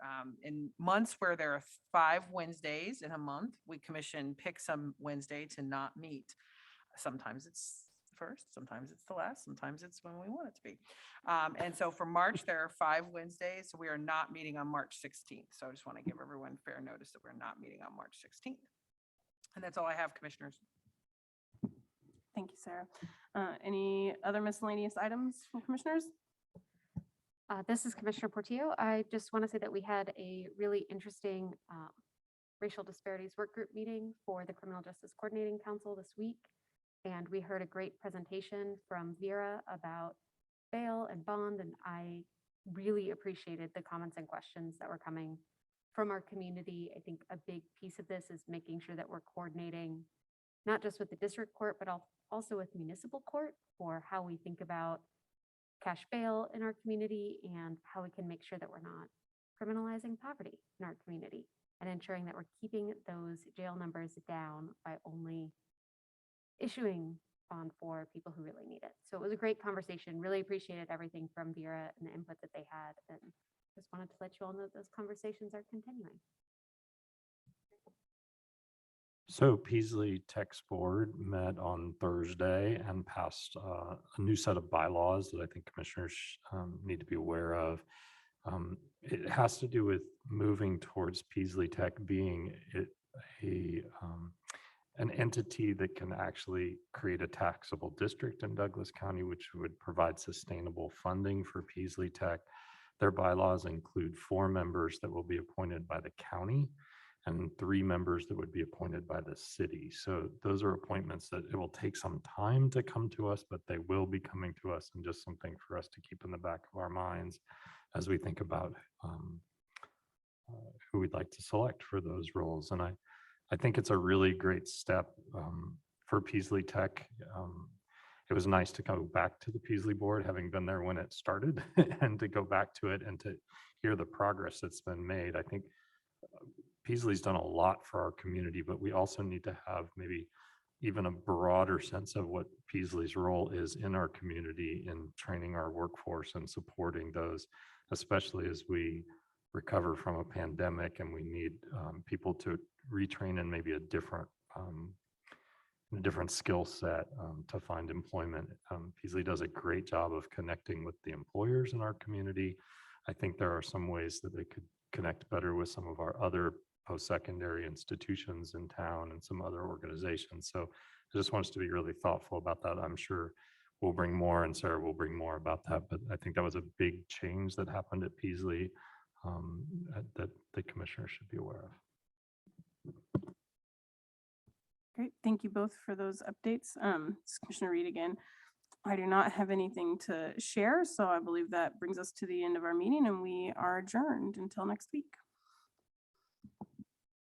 S2: in months where there are 5 Wednesdays in a month, we commission pick some Wednesday to not meet. Sometimes it's the first, sometimes it's the last, sometimes it's when we want it to be. And so for March, there are 5 Wednesdays, so we are not meeting on March 16th. So I just want to give everyone fair notice that we're not meeting on March 16th. And that's all I have, Commissioners.
S1: Thank you, Sarah. Any other miscellaneous items from commissioners?
S20: This is Commissioner Portillo. I just want to say that we had a really interesting racial disparities work group meeting for the Criminal Justice Coordinating Council this week. And we heard a great presentation from Vera about bail and bond. And I really appreciated the comments and questions that were coming from our community. I think a big piece of this is making sure that we're coordinating not just with the district court, but also with municipal court for how we think about cash bail in our community and how we can make sure that we're not criminalizing poverty in our community and ensuring that we're keeping those jail numbers down by only issuing bond for people who really need it. So it was a great conversation. Really appreciated everything from Vera and the input that they had, and just wanted to let you all know that those conversations are continuing.
S6: So Peaslee Text Board met on Thursday and passed a new set of bylaws that I think commissioners need to be aware of. It has to do with moving towards Peaslee Tech being an entity that can actually create a taxable district in Douglas County, which would provide sustainable funding for Peaslee Tech. Their bylaws include 4 members that will be appointed by the county and 3 members that would be appointed by the city. So those are appointments that it will take some time to come to us, but they will be coming to us, and just something for us to keep in the back of our minds as we think about who we'd like to select for those roles. And I think it's a really great step for Peaslee Tech. It was nice to go back to the Peaslee board, having been there when it started, and to go back to it and to hear the progress that's been made. I think Peaslee's done a lot for our community, but we also need to have maybe even a broader sense of what Peaslee's role is in our community in training our workforce and supporting those, especially as we recover from a pandemic, and we need people to retrain in maybe a different skill set to find employment. Peasley does a great job of connecting with the employers in our community. I think there are some ways that they could connect better with some of our other post-secondary institutions in town and some other organizations. So I just want us to be really thoughtful about that. I'm sure we'll bring more, and Sarah will bring more about that, but I think that was a big change that happened at Peasley that the commissioner should be aware of.
S1: Great, thank you both for those updates. This is Commissioner Reed again. I do not have anything to share, so I believe that brings us to the end of our meeting, and we are adjourned until next week.